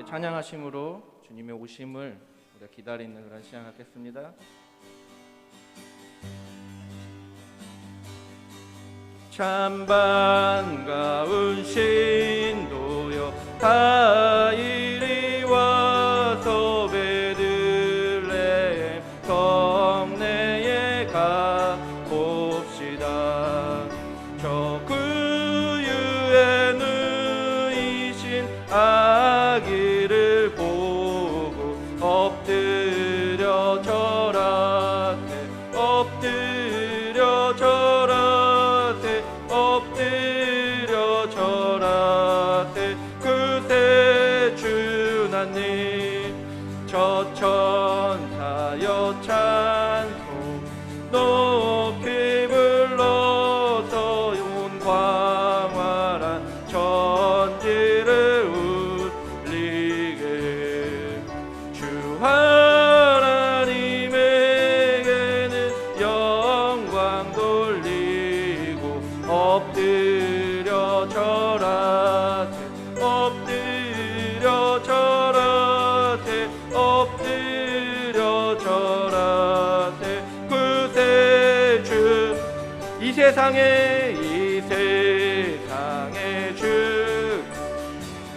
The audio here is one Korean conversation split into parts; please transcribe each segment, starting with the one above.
찬양하심으로 주님의 오심을 우리가 기다리는 그런 시간 갖겠습니다. 참 반가운 신도여 다 이리 와서 베들레헴 성내에 가봅시다. 저 구유에 누이신 아기를 보고 엎드려 절하세 엎드려 절하세 엎드려 절하세 그새 주나님 저 천사여 찬송 높이 불러서 온 광활한 천지를 울리게 주 하나님에게는 영광 돌리고 엎드려 절하세 엎드려 절하세 엎드려 절하세 그새 주 이 세상의 주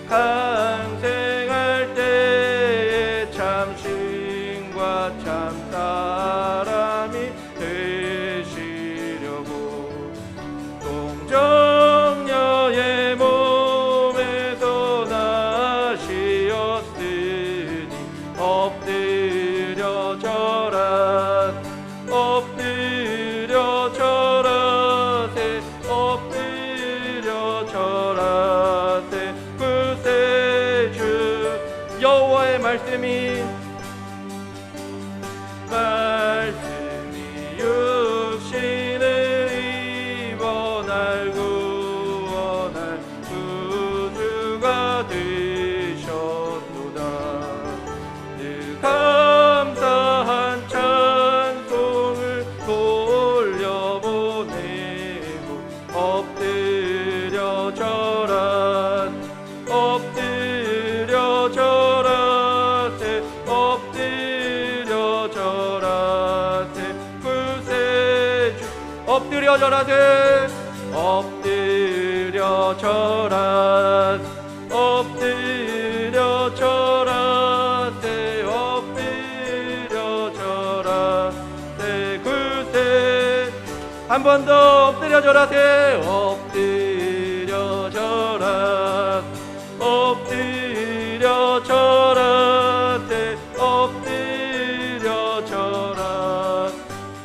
강생할 때에 참 신과 참 사람이 되시려고 동정녀의 몸에서 나시었으니 엎드려 절하세 엎드려 절하세 엎드려 절하세 그새 주 여호와의 말씀이 육신을 입어 날 구원할 구주가 되셨도다. 늘 감사한 찬송을 돌려보내고 엎드려 절하세 엎드려 절하세 엎드려 절하세 그새 주 엎드려 절하세 엎드려 절하세 엎드려 절하세 엎드려 절하세 그새 한 번 더 엎드려 절하세 엎드려 절하세 엎드려 절하세 엎드려 절하세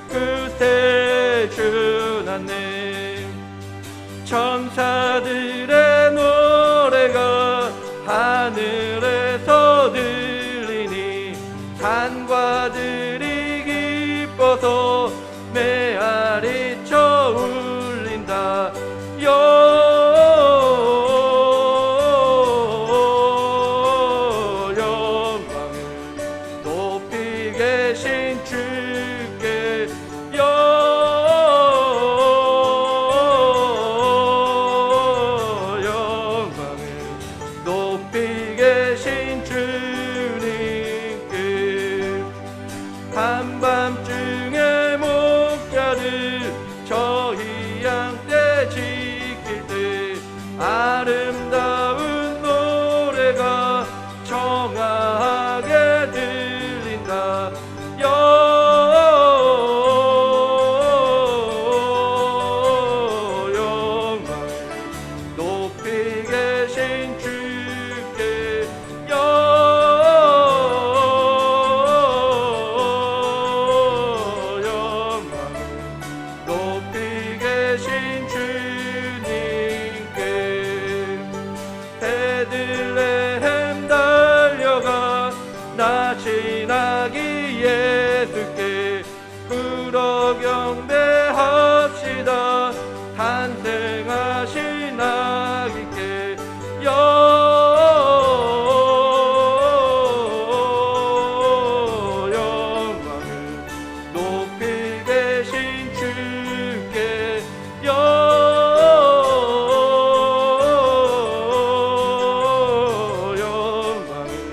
그새 주나님 천사들의 노래가 하늘에서 들리니 산과 들이 기뻐서 메아리쳐 울린다. 영광을 높이 계신 주께 영광을 높이 계신 주님께 한밤중에 목자를 저희 양떼 지킬 때 아름다운 노래가 청하게 들린다. 영광을 높이 계신 주께 영광을 높이 계신 주님께 베들레헴 달려가 나신 아기 예수께 불어 경배합시다. 탄생하신 아기께 영광을 높이 계신 주께 영광을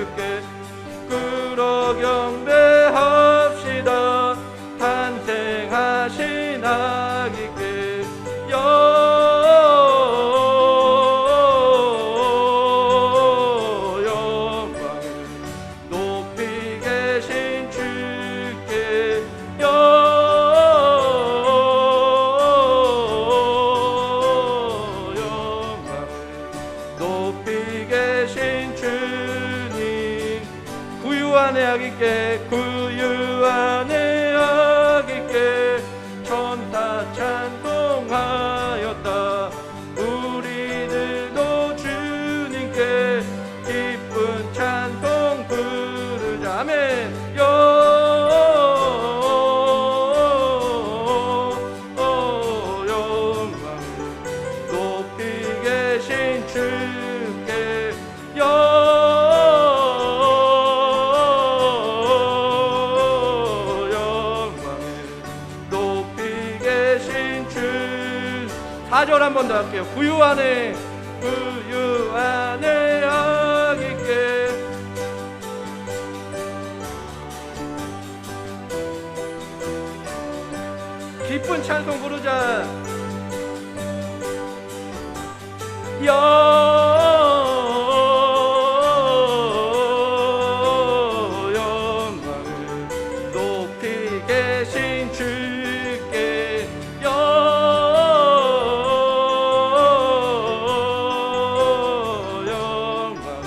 주께 끌어 경배합시다. 탄생하신 아기께 영광을 높이 계신 주께 영광을 높이 계신 주님. 구유 안에 아기께 구유 안에 아기께 천사 찬송하였다. 우리들도 주님께 기쁜 찬송 부르자. 아멘. 영광을 높이 계신 주께 영광을 높이 계신 주. 4절 한 번 더 할게요. 구유 안에 아기께 기쁜 찬송 부르자. 영광을 높이 계신 주께 영광을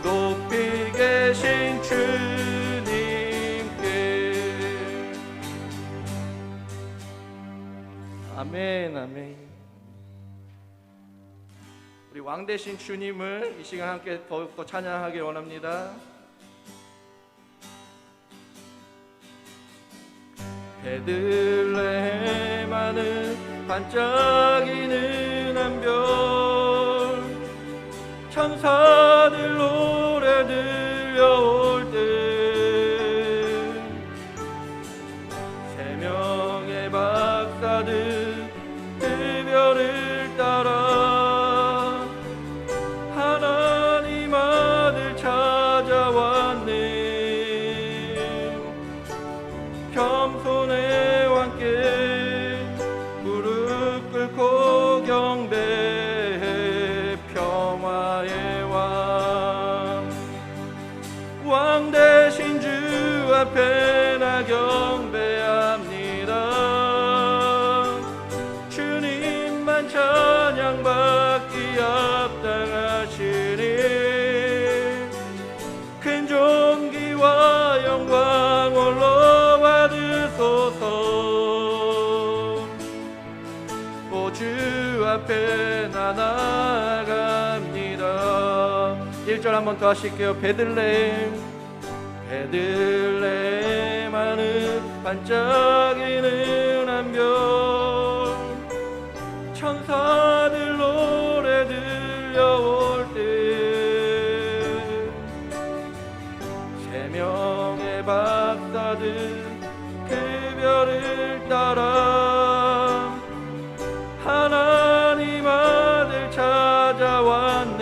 높이 계신 주님께. 아멘. 아멘. 우리 왕 되신 주님을 이 시간 함께 더욱더 찬양하기 원합니다. 베들레헴 하늘 반짝이는 한 별, 천사들 노래 들려올 때 세 명의 박사들 그 별을 따라 하나님 아들 찾아왔네. 겸손의 왕께 무릎 꿇고 경배해. 평화의 왕 대신 주 앞에 나 경배합니다. 주님만 찬양받기 합당하시니 큰 존귀와 영광 홀로 받으소서. 오 주 앞에 나 나아갑니다. 1절 한 번 더 하실게요. 베들레헴 하늘 반짝이는 한 별, 천사들 노래 들려올 때 세 명의 박사들 그 별을 따라 하나님 아들 찾아왔네.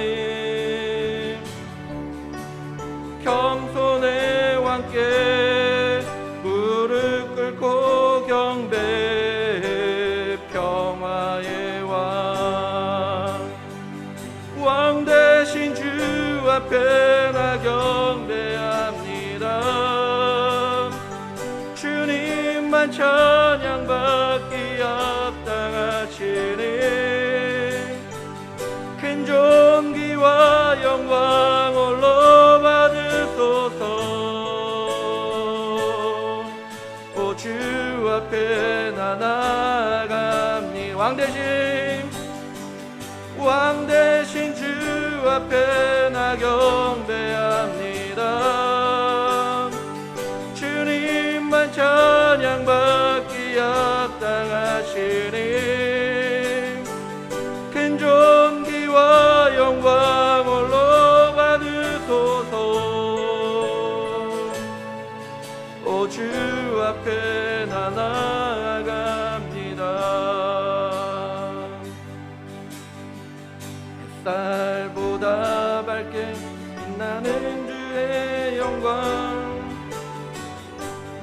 겸손의 왕께 무릎 꿇고 경배해. 평화의 왕 대신 주 앞에 나 경배합니다. 주님만 찬양받기 합당하시니 큰 존귀와 영광 홀로 받으소서. 오 주 앞에 나 나아갑니다. 왕 대신 주 앞에 나 경배합니다. 주님만 찬양받기 합당하시니 큰 존귀와 영광 홀로 받으소서. 오 주 앞에 나 나아갑니다. 햇살보다 밝게 빛나는 주 주의 영광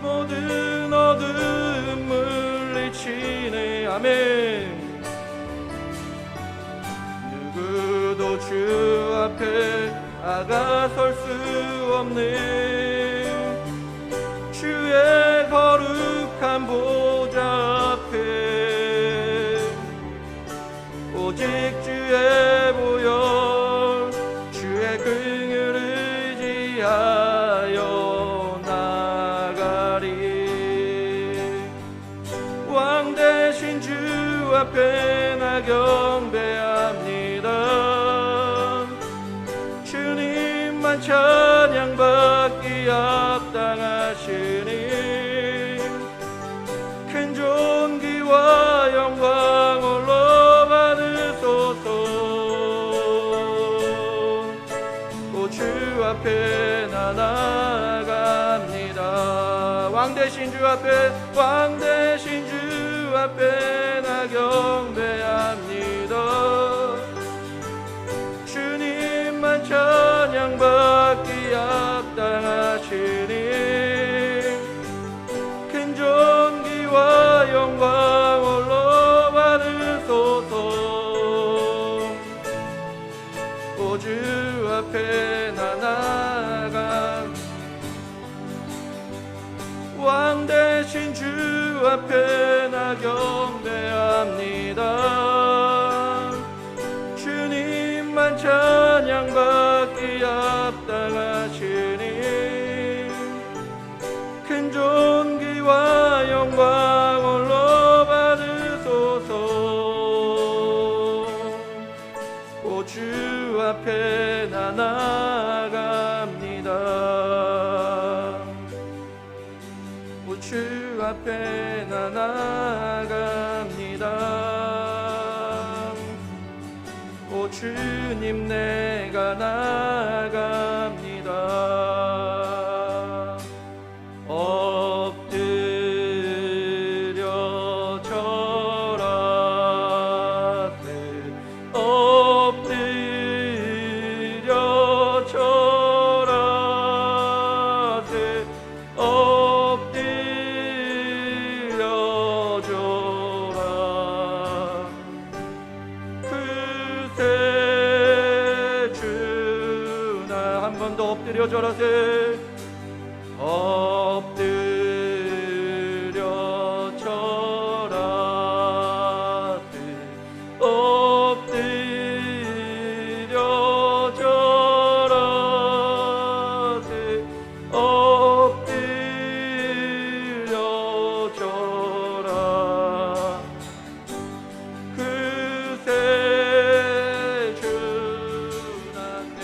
모든 어둠 물리치네. 아멘. 누구도 주 앞에 다가설 수 없는 주의 거룩한 보좌 앞에 오직 주의 보혈 주의 긍휼을 의지하여 나가리. 왕 대신 주 앞에 나 경배합니다. 주님만 찬양받기 합당하시니 큰 존귀와 영광 홀로 받으소서. 오 주 앞에 나 나아갑니다. 왕 대신 주 앞에 왕 대신 주 앞에 나 경배합니다. 주님만 찬양받기 합당하시니 큰 존귀와 영광 홀로 받으소서. 오 주 앞에 나 나아가 왕 대신 주 앞에 나 경배합니다. 주님만 찬양받기 합당하시니 큰 존귀와 영광 홀로 받으소서. 오 주 앞에 나 나아갑니다. 오 주 앞에 나 나아갑니다. 오 주님 내가 나아갑니다. 엎드려 절하세 엎드려 절하세 엎드려 절하 그새 주나 한 번 더 엎드려 절하세 엎드려 절하세 엎드려 절하세 엎드려 절하 그새 주나네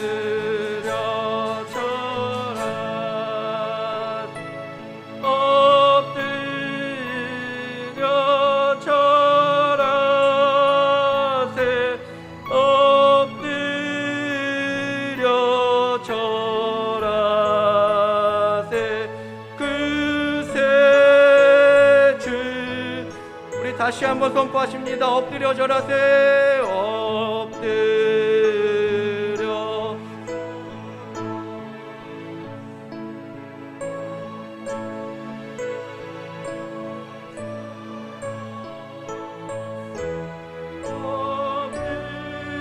엎드려 절하 엎드려 절하세 엎드려 절하세 그새 주 우리 다시 한번 선포하십니다. 엎드려 절하세 엎드려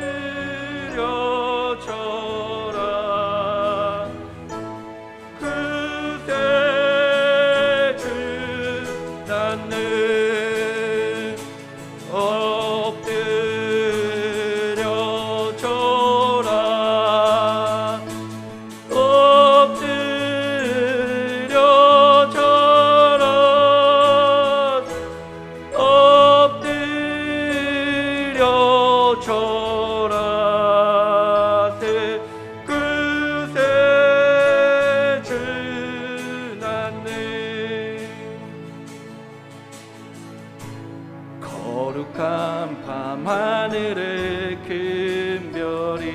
엎드려 절하 그새 주 나는 엎드려 절하 엎드려 절하 엎드려 절하세 그새 주 나네 거룩한 밤하늘의 큰 별이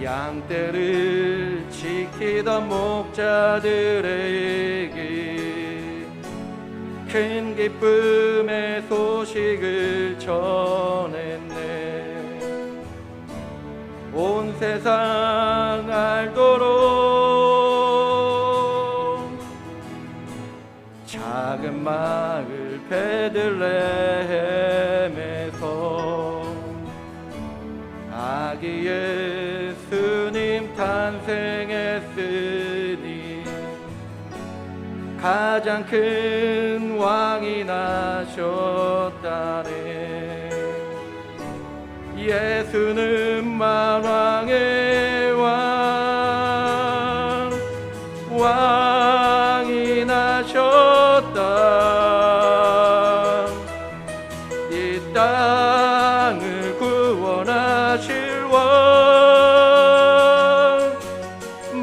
양떼를 지키던 목자들에게 큰 기쁨의 소식을 전했네. 온 세상 알도록 작은 마을 베들레헴에서 아기 예수님 탄생했으니 가장 큰 왕이 나셨다네. 예수는 만왕의 왕, 왕이 나셨다. 이 땅을 구원하실 왕,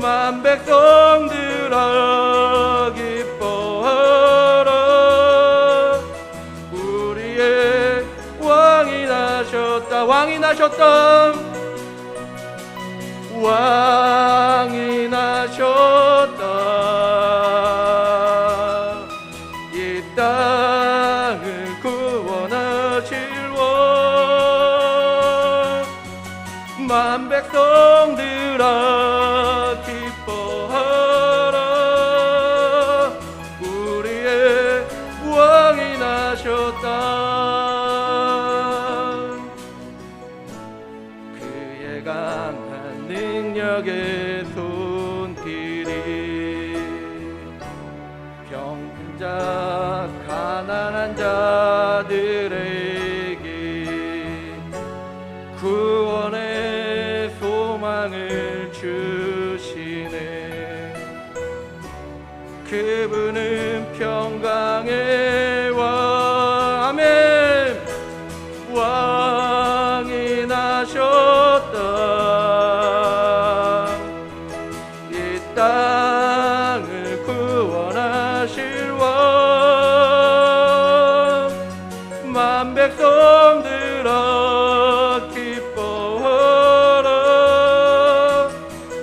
만 백성들아 기뻐하라. 우리의 왕이 나셨다. 왕이 나셨다. 왕이 나셨다. 이 땅을 구원하실 왕, 만 백성들아 기뻐하라. 우리의 왕이 나셨다. 그의 강한 능력의 손길이 병자 가난한 자들에게 구원의 소망을 주시네. 그분은 평강의 왕, 아멘. 왕이 나셨다. 이 땅을 구원하실 왕, 만 백성들아 기뻐하라.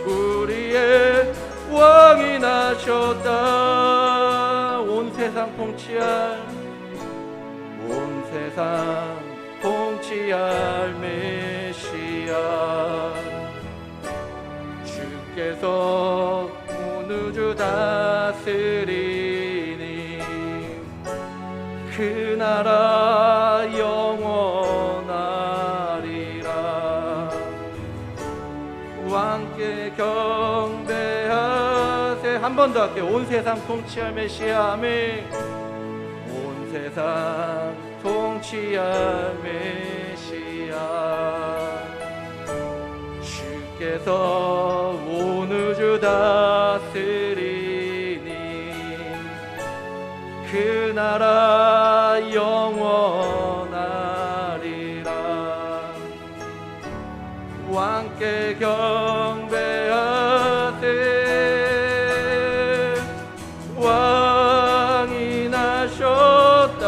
우리의 왕이 나셨다. 온 세상 통치할 메시아, 주께서 온 우주 다스리니 그 나라 영원하리라. 왕께 경배하세. 한 번 더 할게요. 온 세상 통치할 메시아, 아멘. 온 세상 통치할 메시아, 주께서 온 우주 다스리니 그 나라 영원하리라. 왕께 경배하세. 왕이 나셨다.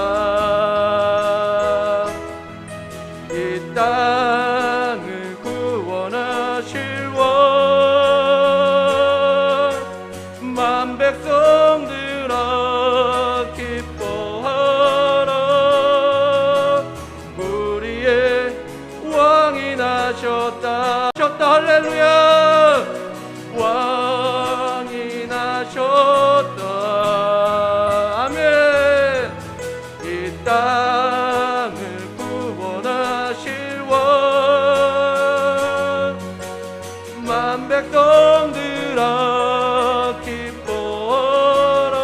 이 땅을 구원하실 왕, 만 백성들아 기뻐하라. 우리의 왕이 나셨다. 할렐루야. 왕이 나셨다. 아멘. 이 땅을 구원하실 왕, 만 백성들아 기뻐하라.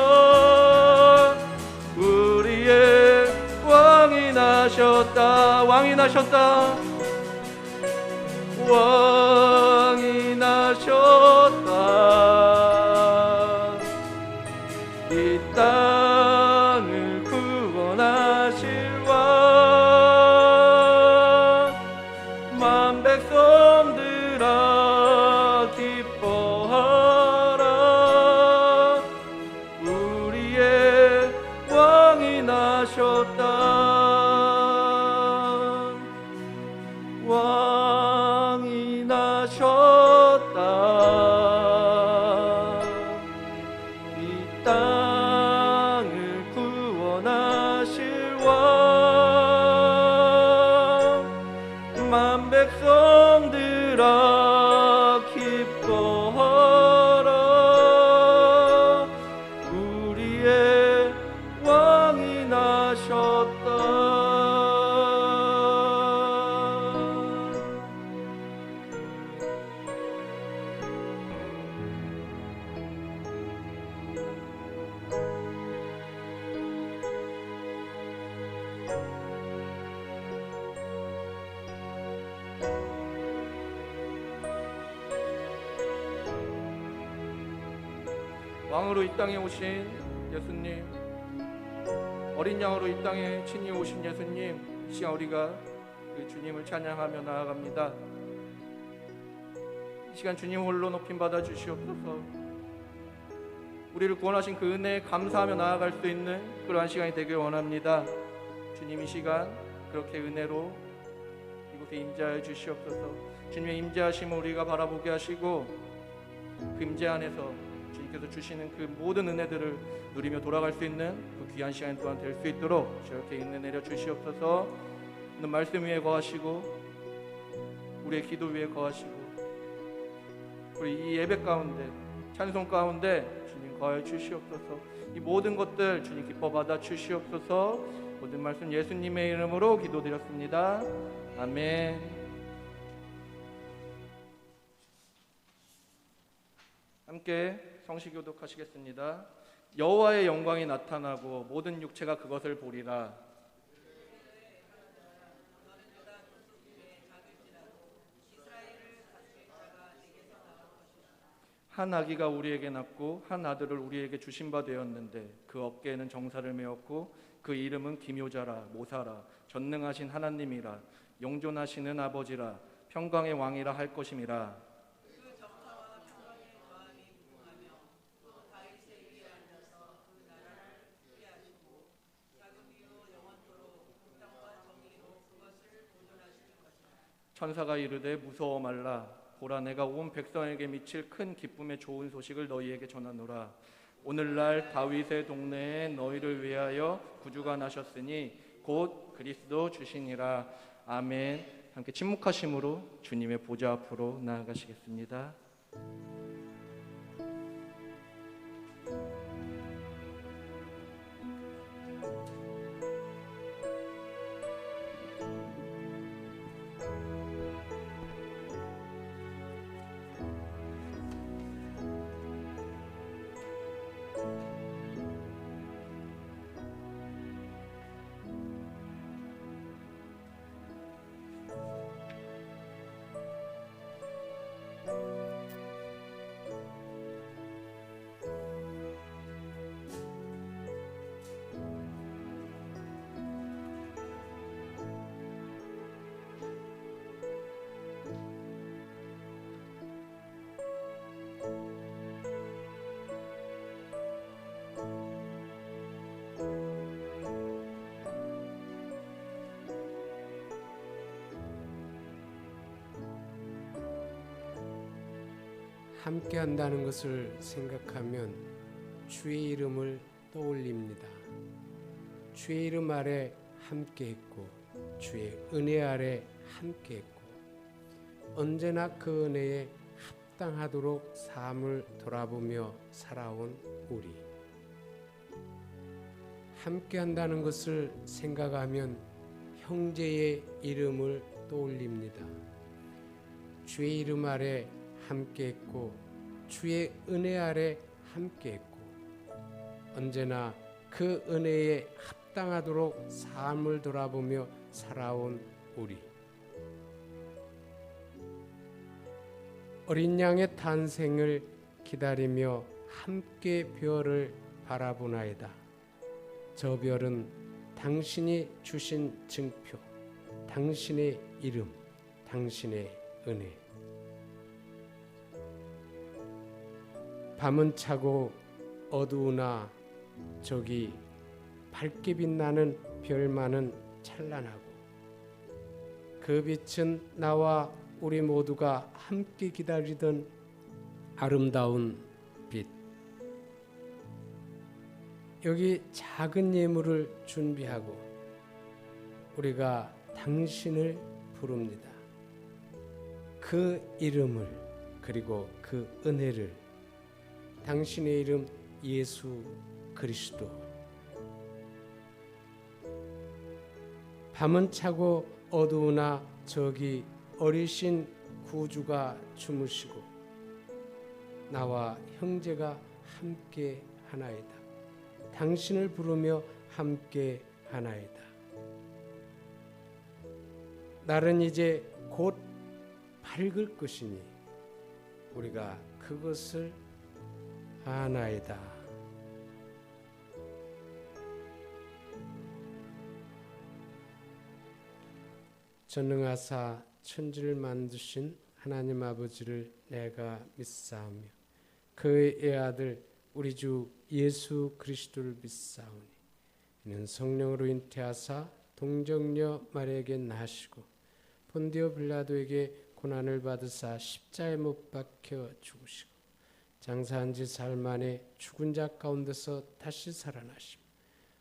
우리의 왕이 나셨다. 왕이 나셨다. 왕이 나셨다. 이 땅을 구원하실 왕, 만 백성들아 기뻐하라. 우리의 왕이 나셨다. 왕이 나셨다. 이 땅을 구원하실 왕으로 이 땅에 오신 예수님, 어린 양으로 이 땅에 친히 오신 예수님, 이 시간 우리가 그 주님을 찬양하며 나아갑니다. 이 시간 주님 홀로 높임 받아 주시옵소서. 우리를 구원하신 그 은혜에 감사하며 나아갈 수 있는 그러한 시간이 되길 원합니다. 주님, 이 시간 그렇게 은혜로 이곳에 임재하여 주시옵소서. 주님의 임재하심을 우리가 바라보게 하시고 그 임재 안에서 주님께서 주시는 그 모든 은혜들을 누리며 돌아갈 수 있는 그 귀한 시간 또한 될 수 있도록 저렇게 은혜 내려 주시옵소서. 오늘 말씀 위에 거하시고 우리의 기도 위에 거하시고 우리 이 예배 가운데 찬송 가운데 주님 거하여 주시옵소서. 이 모든 것들 주님 기뻐 받아 주시옵소서. 모든 말씀 예수님의 이름으로 기도드렸습니다. 아멘. 함께 성시교독하시겠습니다. 여호와의 영광이 나타나고 모든 육체가 그것을 보리라. 한 아기가 우리에게 낳고 한 아들을 우리에게 주신 바 되었는데 그 어깨에는 정사를 메었고 그 이름은 기묘자라 모사라 전능하신 하나님이라 영존하시는 아버지라 평강의 왕이라 할 것임이라. 천사가 이르되 무서워 말라. 보라, 내가 온 백성에게 미칠 큰 기쁨의 좋은 소식을 너희에게 전하노라. 오늘날 다윗의 동네에 너희를 위하여 구주가 나셨으니 곧 그리스도 주시니라. 아멘. 함께 침묵하심으로 주님의 보좌 앞으로 나아가시겠습니다. 함께 한다는 것을 생각하면 주의 이름을 떠올립니다. 주의 이름 아래 함께 했고 주의 은혜 아래 함께 했고 언제나 그 은혜에 합당하도록 삶을 돌아보며 살아온 우리. 함께 한다는 것을 생각하면 형제의 이름을 떠올립니다. 주의 이름 아래 함께 했고 주의 은혜 아래 함께 했고 언제나 그 은혜에 합당하도록 삶을 돌아보며 살아온 우리. 어린 양의 탄생을 기다리며 함께 별을 바라보나이다. 저 별은 당신이 주신 증표, 당신의 이름, 당신의 은혜. 밤은 차고 어두우나 저기 밝게 빛나는 별만은 찬란하고 그 빛은 나와 우리 모두가 함께 기다리던 아름다운 빛. 여기 작은 예물을 준비하고 우리가 당신을 부릅니다. 그 이름을 그리고 그 은혜를. 당신의 이름 예수 그리스도. 밤은 차고 어두우나 저기 어리신 구주가 주무시고 나와 형제가 함께 하나이다. 당신을 부르며 함께 하나이다. 날은 이제 곧 밝을 것이니 우리가 그것을 아나이다. 전능하사 천지를 만드신 하나님 아버지를 내가 믿사오며 그의 아들 우리 주 예수 그리스도를 믿사오니 이는 성령으로 잉태하사 동정녀 마리아에게 나시고 본디오 빌라도에게 고난을 받으사 십자가에 못 박혀 죽으시고 장사한 지 사흘 만에 죽은 자 가운데서 다시 살아나시고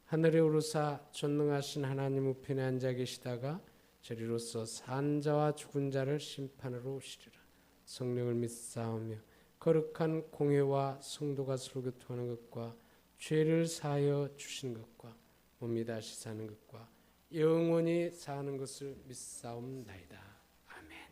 하늘에 오르사 전능하신 하나님 우편에 앉아 계시다가 저리로서 산 자와 죽은 자를 심판하러 오시리라. 성령을 믿사오며 거룩한 공회와 성도가 서로 교통하는 것과 죄를 사하여 주시는 것과 몸이 다시 사는 것과 영원히 사는 것을 믿사옵나이다. 아멘.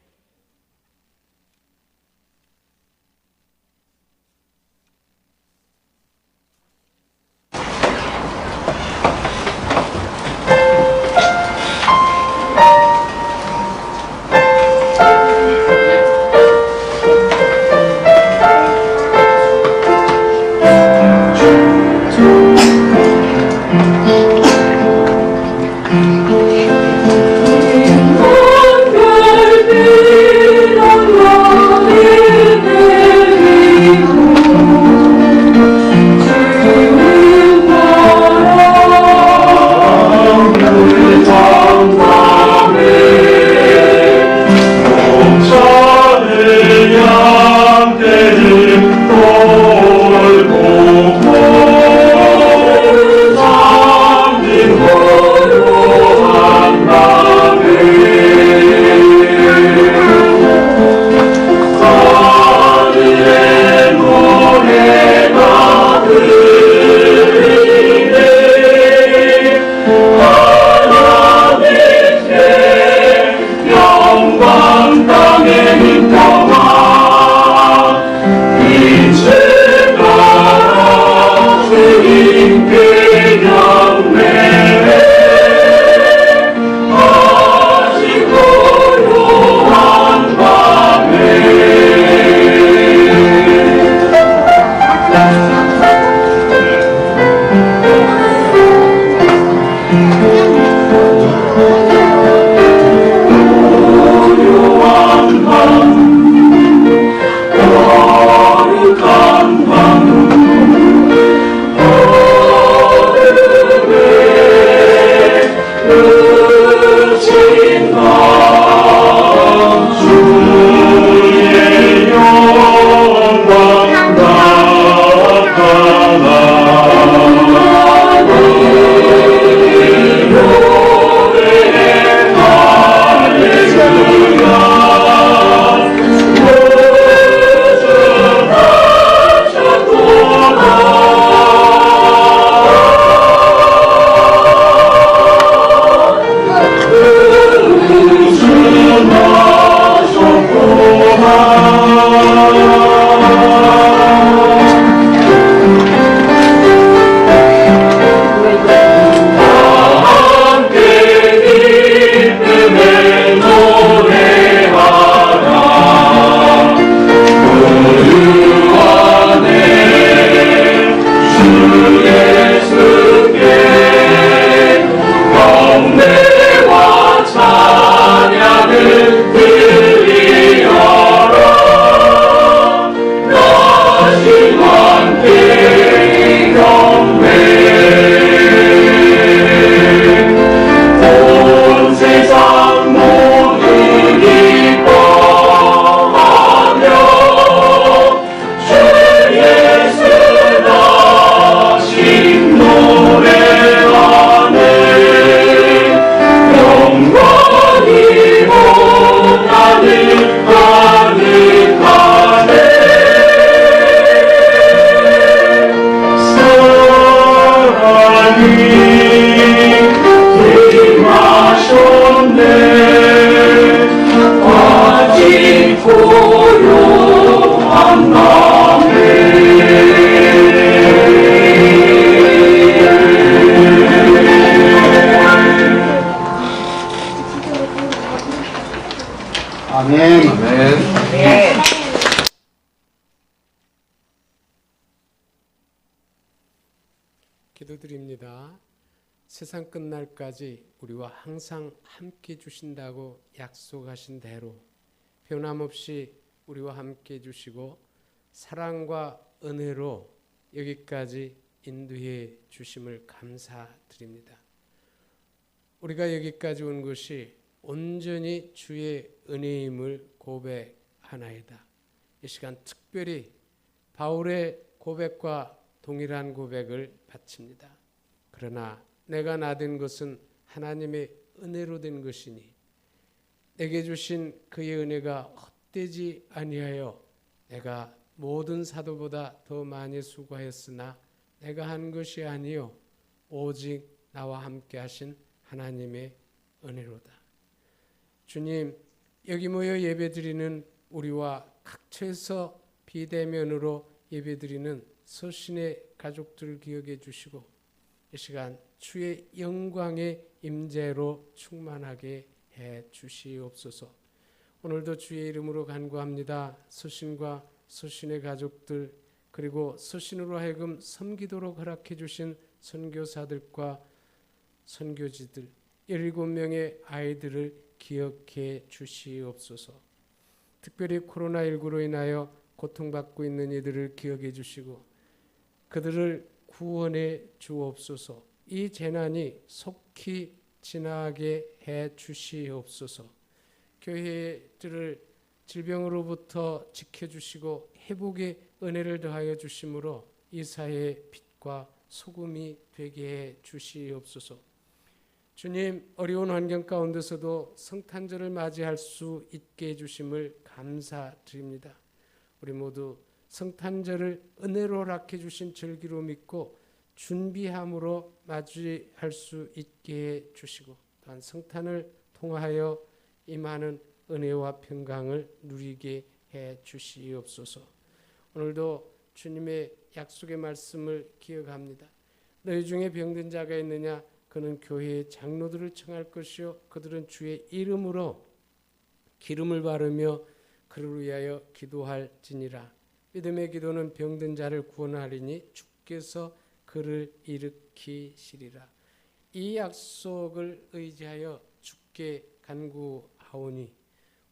돌고 드립니다. 세상 끝날까지 우리와 항상 함께 주신다고 약속하신 대로 변함없이 우리와 함께 주시고 사랑과 은혜로 여기까지 인도해 주심을 감사드립니다. 우리가 여기까지 온 것이 온전히 주의 은혜임을 고백하나이다. 이 시간 특별히 바울의 고백과 동일한 고백을 바칩니다. 그러나 내가 나된 것은 하나님의 은혜로 된 것이니 내게 주신 그의 은혜가 헛되지 아니하여 내가 모든 사도보다 더 많이 수고하였으나 내가 한 것이 아니요 오직 나와 함께 하신 하나님의 은혜로다. 주님, 여기 모여 예배드리는 우리와 각처에서 비대면으로 예배드리는 서신의 가족들을 기억해 주시고 이 시간 주의 영광의 임재로 충만하게 해 주시옵소서. 오늘도 주의 이름으로 간구합니다. 서신과 서신의 가족들 그리고 서신으로 하여금 섬기도록 허락해 주신 선교사들과 선교지들 17명의 아이들을 기억해 주시옵소서. 특별히 코로나19로 인하여 고통받고 있는 이들을 기억해 주시고 그들을 구원해 주옵소서. 이 재난이 속히 지나게 해 주시옵소서. 교회들을 질병으로부터 지켜주시고 회복의 은혜를 더하여 주심으로 이 사회의 빛과 소금이 되게 해 주시옵소서. 주님, 어려운 환경 가운데서도 성탄절을 맞이할 수 있게 해주심을 감사드립니다. 우리 모두 성탄절을 은혜로 허락해 주신 절기로 믿고 준비함으로 맞이할 수 있게 해주시고 또한 성탄을 통하여 임하는 은혜와 평강을 누리게 해주시옵소서. 오늘도 주님의 약속의 말씀을 기억합니다. 너희 중에 병든 자가 있느냐? 그는 교회의 장로들을 청할 것이요 그들은 주의 이름으로 기름을 바르며 그를 위하여 기도할지니라. 믿음의 기도는 병든 자를 구원하리니 주께서 그를 일으키시리라. 이 약속을 의지하여 주께 간구하오니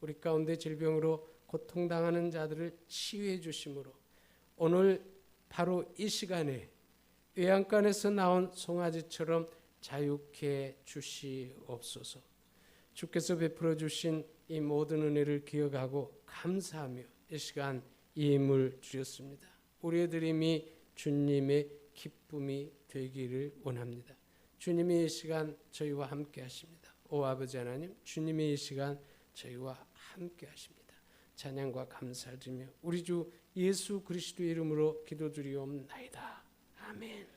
우리 가운데 질병으로 고통당하는 자들을 치유해 주심으로 오늘 바로 이 시간에 외양간에서 나온 송아지처럼 자유케 주시옵소서. 주께서 베풀어 주신 이 모든 은혜를 기억하고 감사하며 이 시간 예물 주셨습니다. 우리의 드림이 주님의 기쁨이 되기를 원합니다. 주님이 이 시간 저희와 함께 하십니다. 오 아버지 하나님, 주님이 이 시간 저희와 함께 하십니다. 찬양과 감사를 드리며 우리 주 예수 그리스도의 이름으로 기도드리옵나이다. 아멘.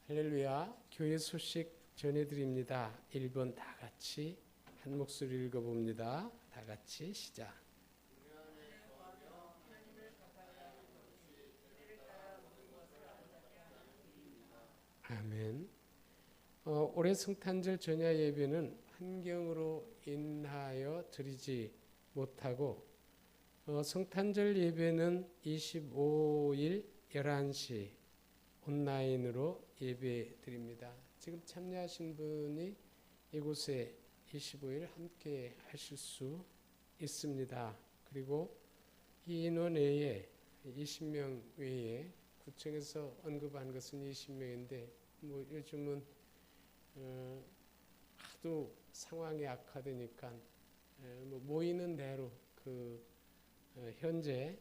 할렐루야. 교회 소식 전해드립니다. 1번 다 같이 한 목소리 읽어봅니다. 다 같이 시작. 아멘. 올해 성탄절 전야 예배는 환경으로 인하여 드리지 못하고 성탄절 예배는 25일 11시 온라인으로 예배 드립니다. 지금 참여하신 분이 이곳에 25일 함께 하실 수 있습니다. 그리고 이 인원 외에 20명 외에 구청에서 언급한 것은 20명인데 뭐 요즘은 하도 상황이 악화되니까 뭐 모이는 대로 그 현재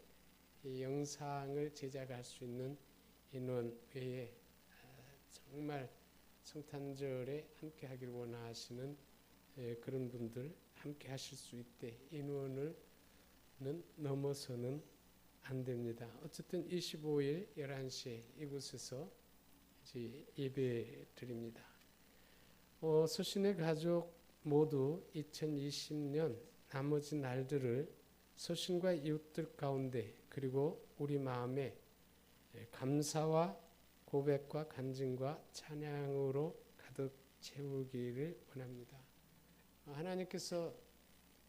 이 영상을 제작할 수 있는 인원 외에 정말 성탄절에 함께 하기를 원하시는 그런 분들 함께 하실 수 있대 인원을 넘어서는 안 됩니다. 어쨌든 25일 11시에 이곳에서 이제 예배 드립니다. 서신의 가족 모두 2020년 나머지 날들을 서신과 이웃들 가운데 그리고 우리 마음에 감사와 고백과 간증과 찬양으로 가득 채우기를 원합니다. 하나님께서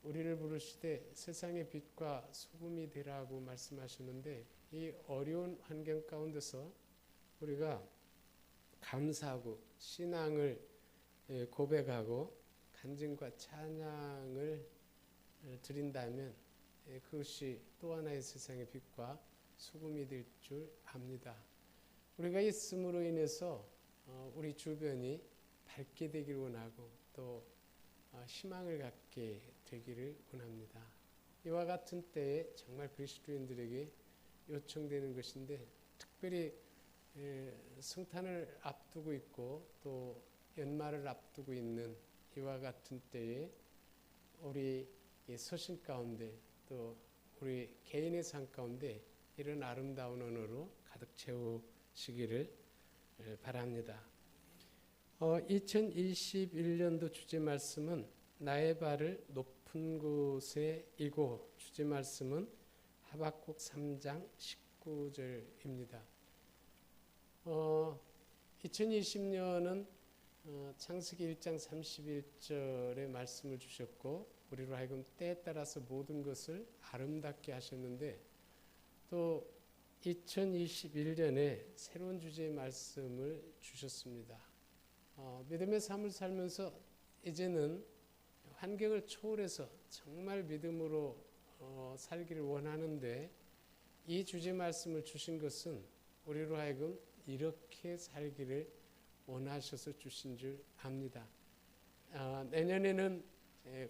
우리를 부르시되 세상의 빛과 소금이 되라고 말씀하셨는데 이 어려운 환경 가운데서 우리가 감사하고 신앙을 고백하고 간증과 찬양을 드린다면 그것이 또 하나의 세상의 빛과 소금이 될 줄 압니다. 우리가 있음으로 인해서 우리 주변이 밝게 되기를 원하고 또 희망을 갖게 되기를 원합니다. 이와 같은 때에 정말 그리스도인들에게 요청되는 것인데, 특별히 성탄을 앞두고 있고 또 연말을 앞두고 있는 이와 같은 때에 우리 서신 가운데 또 우리 개인의 삶 가운데 이런 아름다운 언어로 가득 채우시기를 바랍니다. 2021년도 주제 말씀은 나의 발을 높은 곳에 이고, 주제 말씀은 하박국 3장 19절입니다. 2020년은 창세기 1장 31절의 말씀을 주셨고 우리로 하여금 때에 따라서 모든 것을 아름답게 하셨는데, 또 2021년에 새로운 주제의 말씀을 주셨습니다. 믿음의 삶을 살면서 이제는 환경을 초월해서 정말 믿음으로 살기를 원하는데, 이 주제 말씀을 주신 것은 우리로 하여금 이렇게 살기를 원하셔서 주신 줄 압니다. 내년에는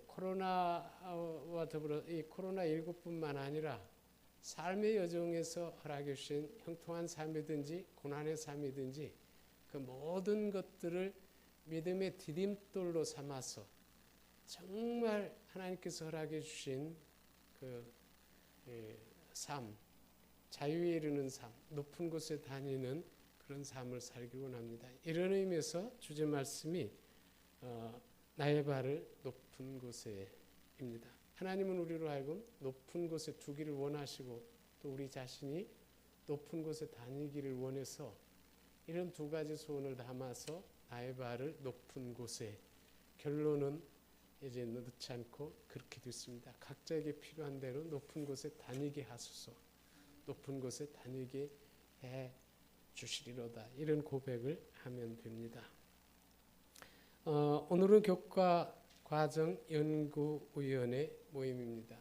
코로나와 더불어 이 코로나19뿐만 아니라 삶의 여정에서 허락해 주신 형통한 삶이든지 고난의 삶이든지 그 모든 것들을 믿음의 디딤돌로 삼아서 정말 하나님께서 허락해 주신 그 삶, 자유에 이르는 삶, 높은 곳에 다니는 그런 삶을 살기 원합니다. 이런 의미에서 주제 말씀이 나의 발을 높은 곳에입니다. 하나님은 우리로 하여금 높은 곳에 두기를 원하시고 또 우리 자신이 높은 곳에 다니기를 원해서 이런 두 가지 소원을 담아서 나의 발을 높은 곳에, 결론은 이제 넣지 않고 그렇게 됐습니다. 각자에게 필요한 대로 높은 곳에 다니게 하소서, 높은 곳에 다니게 해 주시리로다, 이런 고백을 하면 됩니다. 오늘은 교과 과정 연구위원회 모임입니다.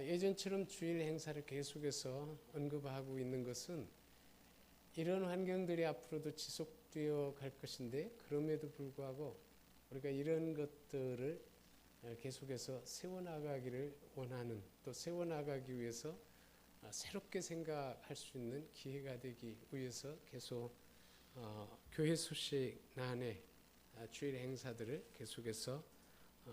예전처럼 주일 행사를 계속해서 언급하고 있는 것은 이런 환경들이 앞으로도 지속되어 갈 것인데, 그럼에도 불구하고 우리가 이런 것들을 계속해서 세워나가기를 원하는, 또 세워나가기 위해서 새롭게 생각할 수 있는 기회가 되기 위해서 계속 교회 소식 난해 주일 행사들을 계속해서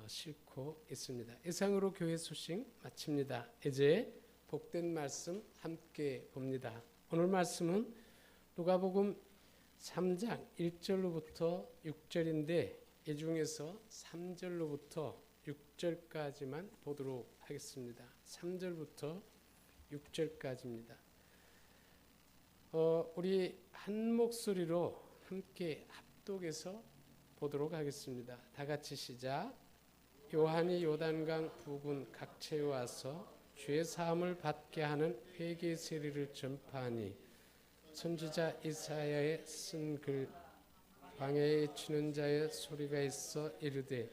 싣고 있습니다. 이상으로 교회 소식 마칩니다. 이제 복된 말씀 함께 봅니다. 오늘 말씀은 누가복음 3장 1절로부터 6절인데 이 중에서 3절로부터 6절까지만 보도록 하겠습니다. 3절부터 6절까지입니다. 우리 한 목소리로 함께 합독해서 보도록 하겠습니다. 다 같이 시작. 요한이 요단강 부근 각처에 와서 죄 사함을 받게 하는 회개 세례를 전파하니, 선지자 이사야의 쓴 글 광야에 치는 자의 소리가 있어 이르되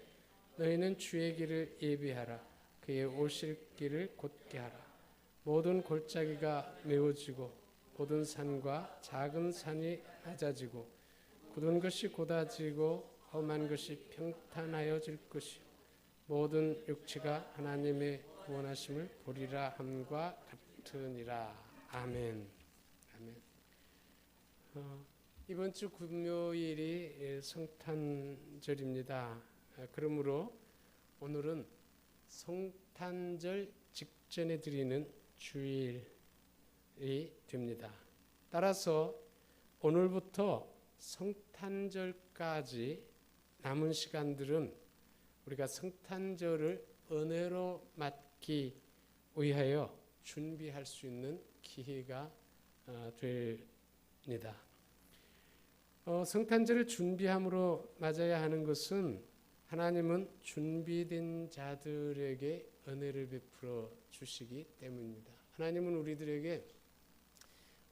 너희는 주의 길을 예비하라, 그의 오실 길을 곧게 하라. 모든 골짜기가 메워지고 모든 산과 작은 산이 낮아지고 굳은 것이 곧아지고 험한 것이 평탄하여질 것이요 모든 육체가 하나님의 구원하심을 보리라 함과 같으니라. 아멘. 아멘. 이번 주 금요일이 성탄절입니다. 그러므로 오늘은 성탄절 직전에 드리는 주일이 됩니다. 따라서 오늘부터 성탄절까지 남은 시간들은 우리가 성탄절을 은혜로 맞기 위하여 준비할 수 있는 기회가 됩니다. 성탄절을 준비함으로 맞아야 하는 것은 하나님은 준비된 자들에게 은혜를 베풀어 주시기 때문입니다. 하나님은 우리들에게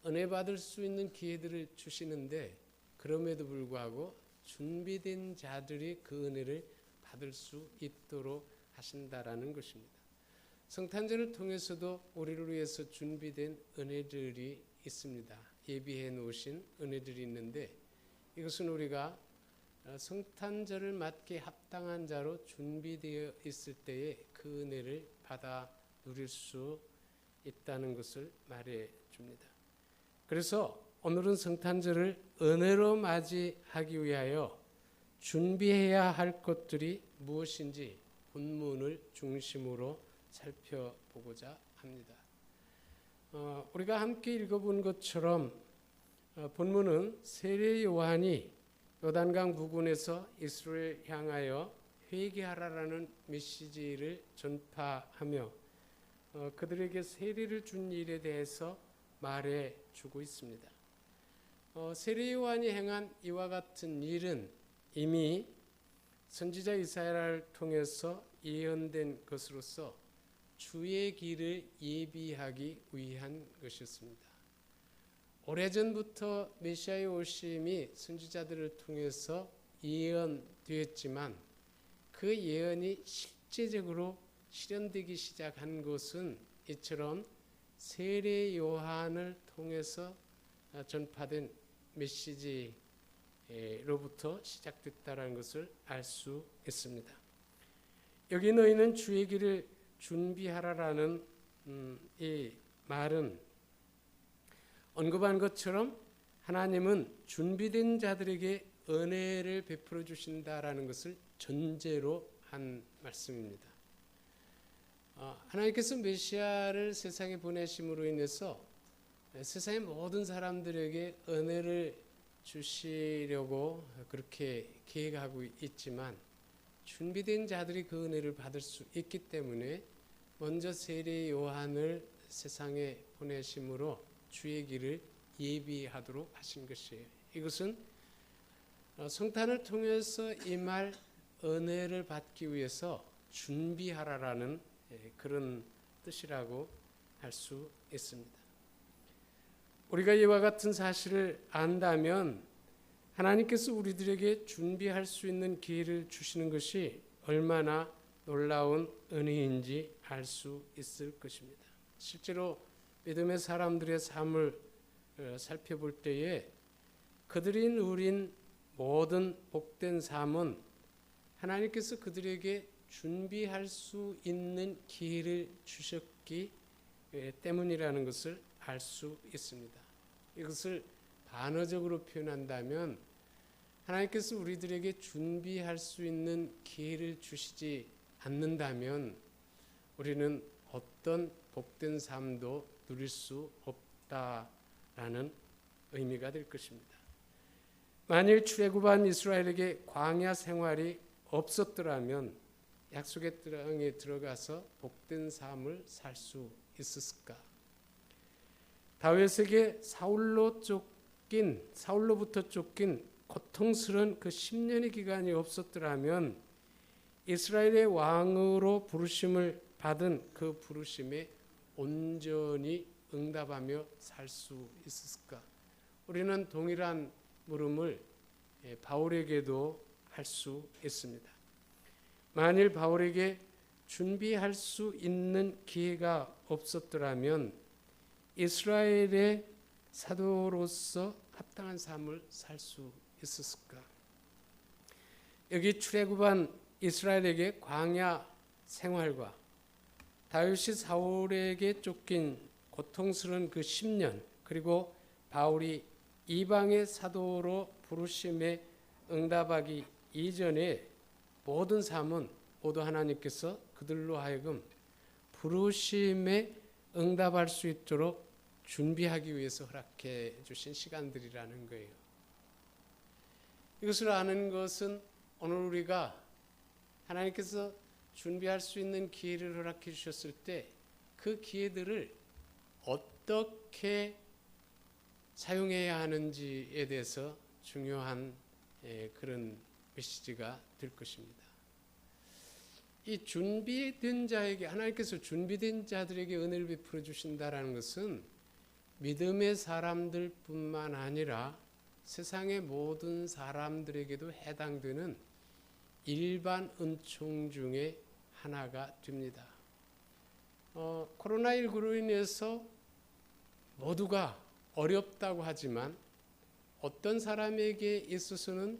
은혜 받을 수 있는 기회들을 주시는데 그럼에도 불구하고 준비된 자들이 그 은혜를 받을 수 있도록 하신다라는 것입니다. 성탄절을 통해서도 우리를 위해서 준비된 은혜들이 있습니다. 예비해 놓으신 은혜들이 있는데 이것은 우리가 성탄절을 맞게 합당한 자로 준비되어 있을 때에 그 은혜를 받아 누릴 수 있다는 것을 말해 줍니다. 그래서 오늘은 성탄절을 은혜로 맞이하기 위하여 준비해야 할 것들이 무엇인지 본문을 중심으로 살펴보고자 합니다. 우리가 함께 읽어본 것처럼 본문은 세례 요한이 요단강 부근에서 이스라엘 향하여 회개하라라는 메시지를 전파하며 그들에게 세례를 준 일에 대해서 말해 주고 있습니다. 세례 요한이 행한 이와 같은 일은 이미 선지자 이사야를 통해서 예언된 것으로서 주의 길을 예비하기 위한 것이었습니다. 오래전부터 메시아의 오심이 선지자들을 통해서 예언되었지만 그 예언이 실제적으로 실현되기 시작한 것은 이처럼 세례 요한을 통해서 전파된 메시지로부터 시작됐다는 것을 알 수 있습니다. 여기 너희는 주의 길을 준비하라라는 이 말은 언급한 것처럼 하나님은 준비된 자들에게 은혜를 베풀어 주신다라는 것을 전제로 한 말씀입니다. 하나님께서 메시아를 세상에 보내심으로 인해서 세상의 모든 사람들에게 은혜를 주시려고 그렇게 계획하고 있지만 준비된 자들이 그 은혜를 받을 수 있기 때문에 먼저 세례 요한을 세상에 보내심으로 주의 길을 예비하도록 하신 것이에요. 이것은 성탄을 통해서 임할 은혜를 받기 위해서 준비하라라는 그런 뜻이라고 할 수 있습니다. 우리가 이와 같은 사실을 안다면 하나님께서 우리들에게 준비할 수 있는 기회를 주시는 것이 얼마나 놀라운 은혜인지 알 수 있을 것입니다. 실제로 믿음의 사람들의 삶을 살펴볼 때에 그들이 누린 모든 복된 삶은 하나님께서 그들에게 준비할 수 있는 기회를 주셨기 때문이라는 것을 알 수 있습니다. 이것을 반어적으로 표현한다면 하나님께서 우리들에게 준비할 수 있는 기회를 주시지 않는다면 우리는 어떤 복된 삶도 누릴 수 없다라는 의미가 될 것입니다. 만일 출애굽한 이스라엘에게 광야 생활이 없었더라면 약속의 땅에 들어가서 복된 삶을 살 수 있었을까? 다윗에게 사울로부터 쫓긴 고통스러운 그 10년의 기간이 없었더라면 이스라엘의 왕으로 부르심을 받은 그 부르심에 온전히 응답하며 살 수 있었을까? 우리는 동일한 물음을 바울에게도 할 수 있습니다. 만일 바울에게 준비할 수 있는 기회가 없었더라면 이스라엘의 사도로서 합당한 삶을 살 수 있었을까? 여기 출애굽한 이스라엘에게 광야 생활과 다윗이 사울에게 쫓긴 고통스러운 그 10년 그리고 바울이 이방의 사도로 부르심에 응답하기 이전에 모든 삶은 모두 하나님께서 그들로 하여금 부르심에 응답할 수 있도록 준비하기 위해서 허락해 주신 시간들이라는 거예요. 이것을 아는 것은 오늘 우리가 하나님께서 준비할 수 있는 기회를 허락해 주셨을 때 그 기회들을 어떻게 사용해야 하는지에 대해서 중요한 그런 메시지가 될 것입니다. 이 준비된 자에게 하나님께서 준비된 자들에게 은혜를 베풀어 주신다라는 것은 믿음의 사람들뿐만 아니라 세상의 모든 사람들에게도 해당되는 일반 은총 중에 하나가 됩니다. 코로나19로 인해서 모두가 어렵다고 하지만 어떤 사람에게 있어서는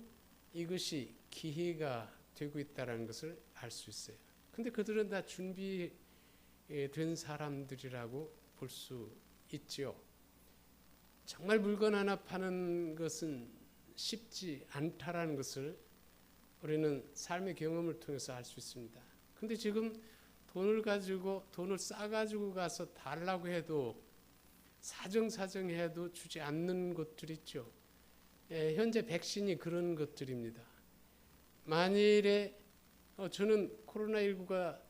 이것이 기회가 되고 있다는 것을 알 수 있어요. 근데 그들은 다 준비된 사람들이라고 볼 수 있지요. 정말 물건 하나 파는 것은 쉽지 않다라는 것을 우리는 삶의 경험을 통해서 알 수 있습니다. 근데 지금 돈을 싸가지고 가서 달라고 해도 사정해도 주지 않는 것들 있죠. 현재 백신이 그런 것들입니다. 만일에 저는 코로나19가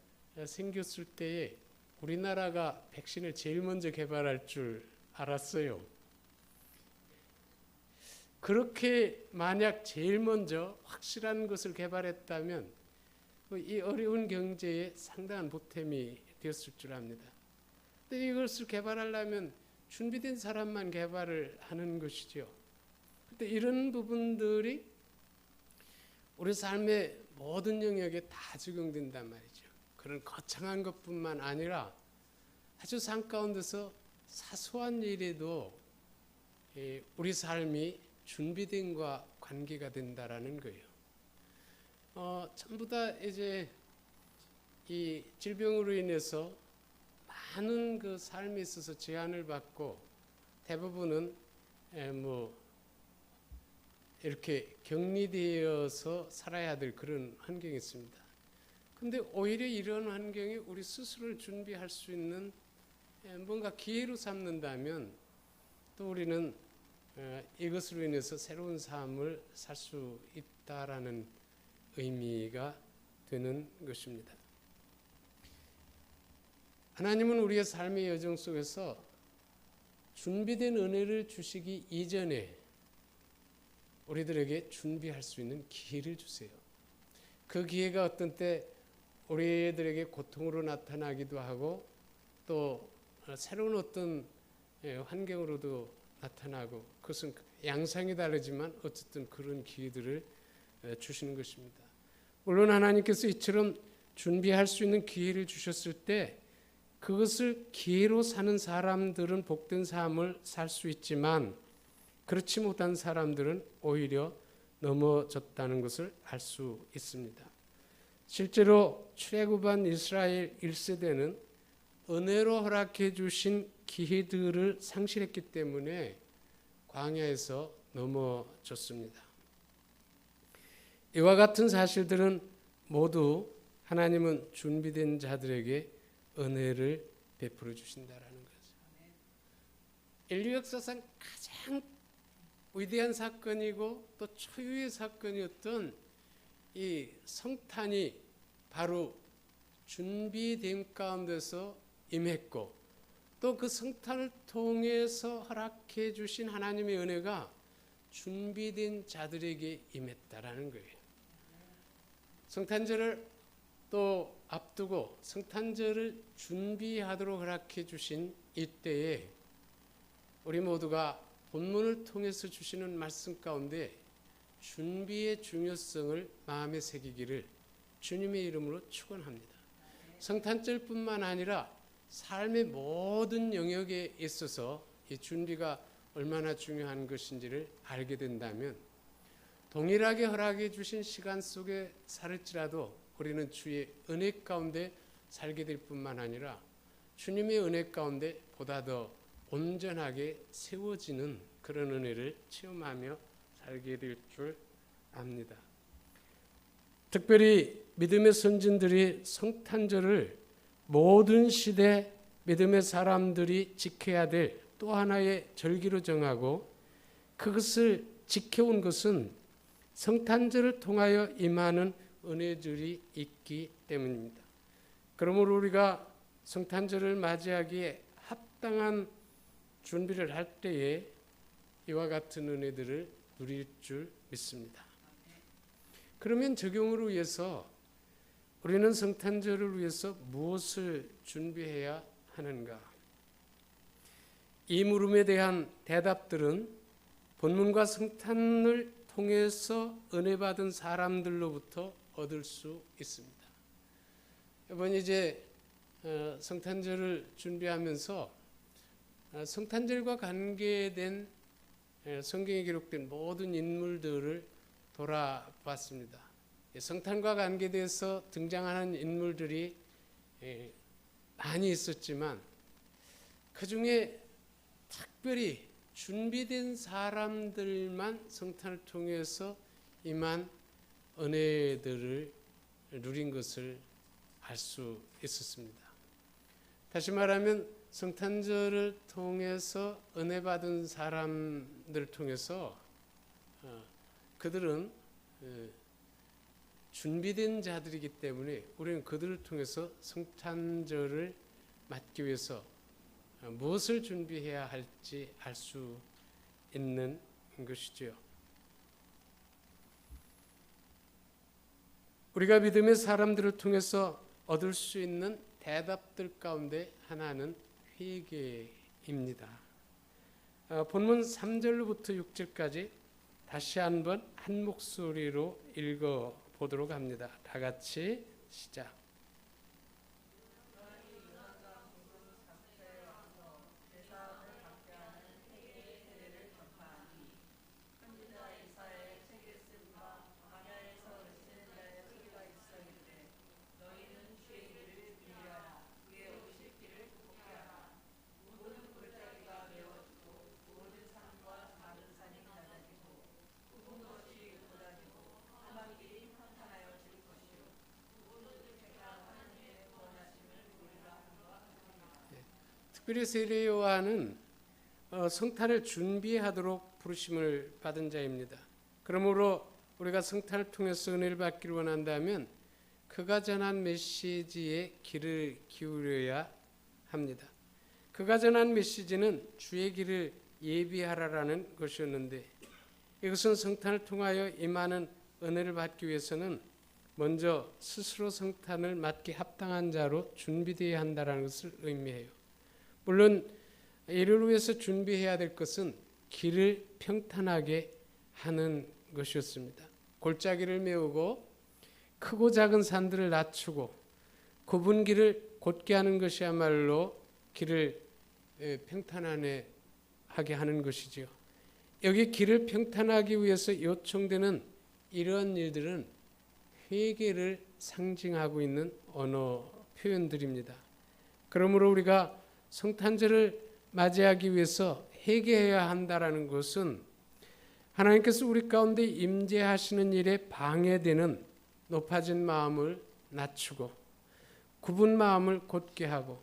생겼을 때에 우리나라가 백신을 제일 먼저 개발할 줄 알았어요. 그렇게 만약 제일 먼저 확실한 것을 개발했다면 이 어려운 경제에 상당한 보탬이 되었을 줄 압니다. 근데 이것을 개발하려면 준비된 사람만 개발을 하는 것이죠. 근데 이런 부분들이 우리 삶의 모든 영역에 다 적용된단 말이죠. 그런 거창한 것뿐만 아니라 아주 삶 가운데서 사소한 일에도 우리 삶이 준비된과 관계가 된다라는 거예요. 전부 다 이제 이 질병으로 인해서 많은 그 삶에 있어서 제한을 받고 대부분은 이렇게 격리되어서 살아야 될 그런 환경이 있습니다. 근데 오히려 이런 환경에 우리 스스로를 준비할 수 있는 뭔가 기회로 삼는다면 또 우리는 이것으로 인해서 새로운 삶을 살 수 있다라는 의미가 되는 것입니다. 하나님은 우리의 삶의 여정 속에서 준비된 은혜를 주시기 이전에 우리들에게 준비할 수 있는 기회를 주세요. 그 기회가 어떤 때 우리들에게 고통으로 나타나기도 하고 또 새로운 어떤 환경으로도 나타나고 그것은 양상이 다르지만 어쨌든 그런 기회들을 주시는 것입니다. 물론 하나님께서 이처럼 준비할 수 있는 기회를 주셨을 때 그것을 기회로 사는 사람들은 복된 삶을 살 수 있지만 그렇지 못한 사람들은 오히려 넘어졌다는 것을 알 수 있습니다. 실제로 출애굽한 이스라엘 1세대는 은혜로 허락해 주신 기회들을 상실했기 때문에 광야에서 넘어졌습니다. 이와 같은 사실들은 모두 하나님은 준비된 자들에게 은혜를 베풀어 주신다라는 거죠. 인류 역사상 가장 위대한 사건이고 또 초유의 사건이었던 이 성탄이 바로 준비됨 가운데서 임했고 또 그 성탄을 통해서 허락해 주신 하나님의 은혜가 준비된 자들에게 임했다라는 거예요. 성탄절을 또 앞두고 성탄절을 준비하도록 허락해 주신 이때에 우리 모두가 본문을 통해서 주시는 말씀 가운데 준비의 중요성을 마음에 새기기를 주님의 이름으로 축원합니다. 성탄절뿐만 아니라 삶의 모든 영역에 있어서 이 준비가 얼마나 중요한 것인지를 알게 된다면 동일하게 허락해 주신 시간 속에 살을지라도 우리는 주의 은혜 가운데 살게 될 뿐만 아니라 주님의 은혜 가운데 보다 더 온전하게 세워지는 그런 은혜를 체험하며 살게 될 줄 압니다. 특별히 믿음의 선진들이 성탄절을 모든 시대 믿음의 사람들이 지켜야 될 또 하나의 절기로 정하고 그것을 지켜온 것은 성탄절을 통하여 임하는 은혜들이 있기 때문입니다. 그러므로 우리가 성탄절을 맞이하기에 합당한 준비를 할 때에 이와 같은 은혜들을 누릴 줄 믿습니다. 그러면 적용을 위해서 우리는 성탄절을 위해서 무엇을 준비해야 하는가? 이 물음에 대한 대답들은 본문과 성탄을 통해서 은혜 받은 사람들로부터 얻을 수 있습니다. 이번 이제 성탄절을 준비하면서 성탄절과 관계된 성경에 기록된 모든 인물들을 돌아봤습니다. 성탄과 관계돼서 등장하는 인물들이 많이 있었지만 그 중에 특별히 준비된 사람들만 성탄을 통해서 임한 은혜들을 누린 것을 알 수 있었습니다. 다시 말하면 성탄절을 통해서 은혜 받은 사람들을 통해서 그들은 준비된 자들이기 때문에 우리는 그들을 통해서 성탄절을 맞기 위해서 무엇을 준비해야 할지 알 수 있는 것이죠. 우리가 믿음의 사람들을 통해서 얻을 수 있는 대답들 가운데 하나는 회개입니다. 본문 3절부터 6절까지 다시 한번 한 목소리로 읽어보도록 합니다. 다 같이 시작. 특별히 세례 요한은 성탄을 준비하도록 부르심을 받은 자입니다. 그러므로 우리가 성탄을 통해서 은혜를 받기를 원한다면 그가 전한 메시지에 귀를 기울여야 합니다. 그가 전한 메시지는 주의 길을 예비하라라는 것이었는데 이것은 성탄을 통하여 임하는 은혜를 받기 위해서는 먼저 스스로 성탄을 맞기 합당한 자로 준비되어야 한다는 것을 의미해요. 물론 이를 위해서 준비해야 될 것은 길을 평탄하게 하는 것이었습니다. 골짜기를 메우고 크고 작은 산들을 낮추고 굽은 길을 곧게 하는 것이야말로 길을 평탄하게 하는 것이지요. 여기 길을 평탄하기 위해서 요청되는 이런 일들은 회개를 상징하고 있는 언어 표현들입니다. 그러므로 우리가 성탄절을 맞이하기 위해서 회개해야 한다라는 것은 하나님께서 우리 가운데 임재하시는 일에 방해되는 높아진 마음을 낮추고 굽은 마음을 곧게 하고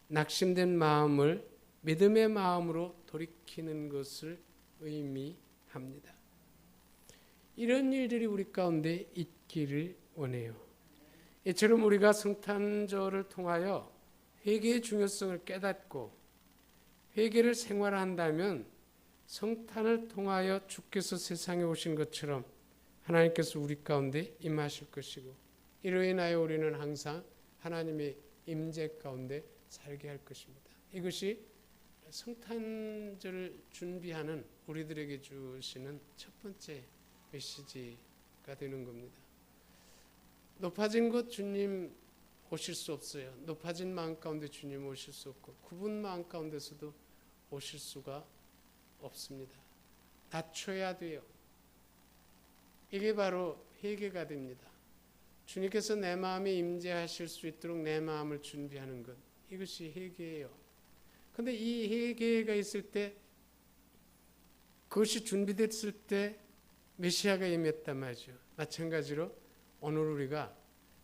낙심된 마음을 믿음의 마음으로 돌이키는 것을 의미합니다. 이런 일들이 우리 가운데 있기를 원해요. 이처럼 우리가 성탄절을 통하여 회개의 중요성을 깨닫고 회개를 생활한다면 성탄을 통하여 주께서 세상에 오신 것처럼 하나님께서 우리 가운데 임하실 것이고 이로 인하여 우리는 항상 하나님의 임재 가운데 살게 할 것입니다. 이것이 성탄절을 준비하는 우리들에게 주시는 첫 번째 메시지가 되는 겁니다. 높아진 곳 주님 오실 수 없어요. 높아진 마음 가운데 주님 오실 수 없고 굽은 마음 가운데서도 오실 수가 없습니다. 낮춰야 돼요. 이게 바로 회개가 됩니다. 주님께서 내 마음에 임재하실 수 있도록 내 마음을 준비하는 것, 이것이 회개예요. 그런데 이 회개가 있을 때, 그것이 준비됐을 때 메시아가 임했단 말이죠. 마찬가지로 오늘 우리가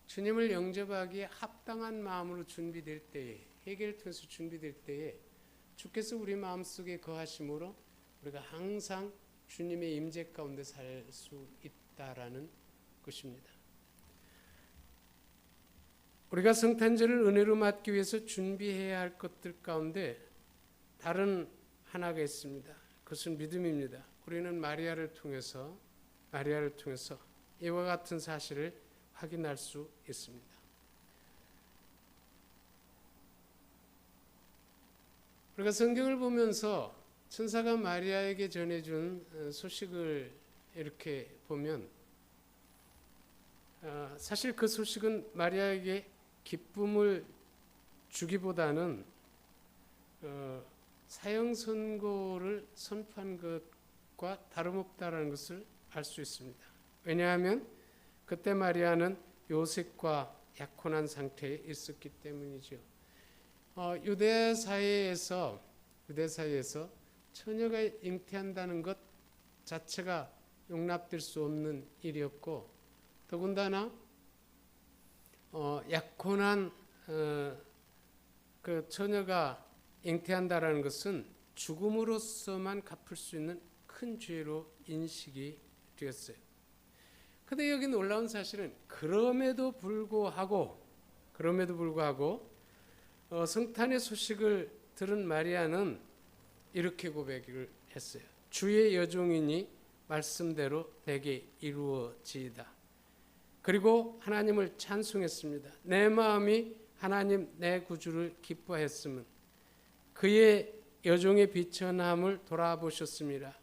주님을 영접하기에 합당한 마음으로 준비될 때에, 회개를 통해서 준비될 때에 주께서 우리 마음속에 거하심으로 우리가 항상 주님의 임재 가운데 살 수 있다라는 것입니다. 우리가 성탄절을 은혜로 맞기 위해서 준비해야 할 것들 가운데 다른 하나가 있습니다. 그것은 믿음입니다. 우리는 마리아를 통해서 이와 같은 사실을 확인할 수 있습니다. 우리가 성경을 보면서 천사가 마리아에게 전해준 소식을 이렇게 보면 사실 그 소식은 마리아에게 기쁨을 주기보다는 사형 선고를 선포한 것과 다름없다라는 것을 알 수 있습니다. 왜냐하면 그때 마리아는 요셉과 약혼한 상태에 있었기 때문이죠. 유대 사회에서 처녀가 잉태한다는 것 자체가 용납될 수 없는 일이었고, 더군다나 약혼한 그 처녀가 잉태한다라는 것은 죽음으로서만 갚을 수 있는 큰 죄로 인식이 되었어요. 그런데 여기 놀라운 사실은 그럼에도 불구하고 성탄의 소식을 들은 마리아는 이렇게 고백을 했어요. 주의 여종이니 말씀대로 내게 이루어지이다. 그리고 하나님을 찬송했습니다. 내 마음이 하나님 내 구주를 기뻐했음은 그의 여종의 비천함을 돌아보셨습니다.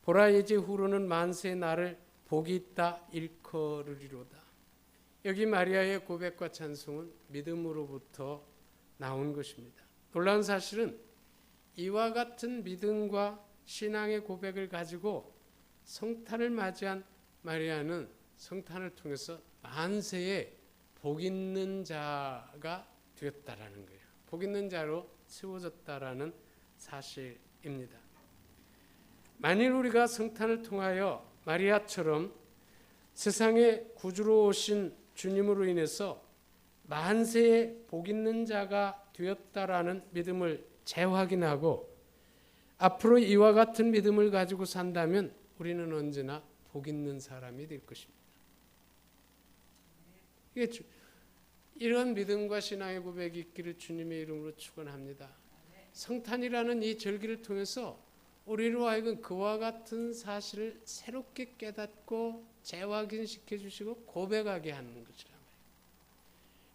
보라 이제 후로는 만세 나를 복이 있다 일컬으리로다. 여기 마리아의 고백과 찬송은 믿음으로부터 나온 것입니다. 놀라운 사실은 이와 같은 믿음과 신앙의 고백을 가지고 성탄을 맞이한 마리아는 성탄을 통해서 만세에 복 있는 자가 되었다라는 거예요. 복 있는 자로 세워졌다라는 사실입니다. 만일 우리가 성탄을 통하여 마리아처럼 세상에 구주로 오신 주님으로 인해서 만세에 복 있는 자가 되었다라는 믿음을 재확인하고 앞으로 이와 같은 믿음을 가지고 산다면 우리는 언제나 복 있는 사람이 될 것입니다. 이런 믿음과 신앙의 고백이 있기를 주님의 이름으로 축원합니다. 성탄이라는 이 절기를 통해서 우리로 하여금 그와 같은 사실을 새롭게 깨닫고 재확인시켜 주시고 고백하게 하는 것이란 말이에요.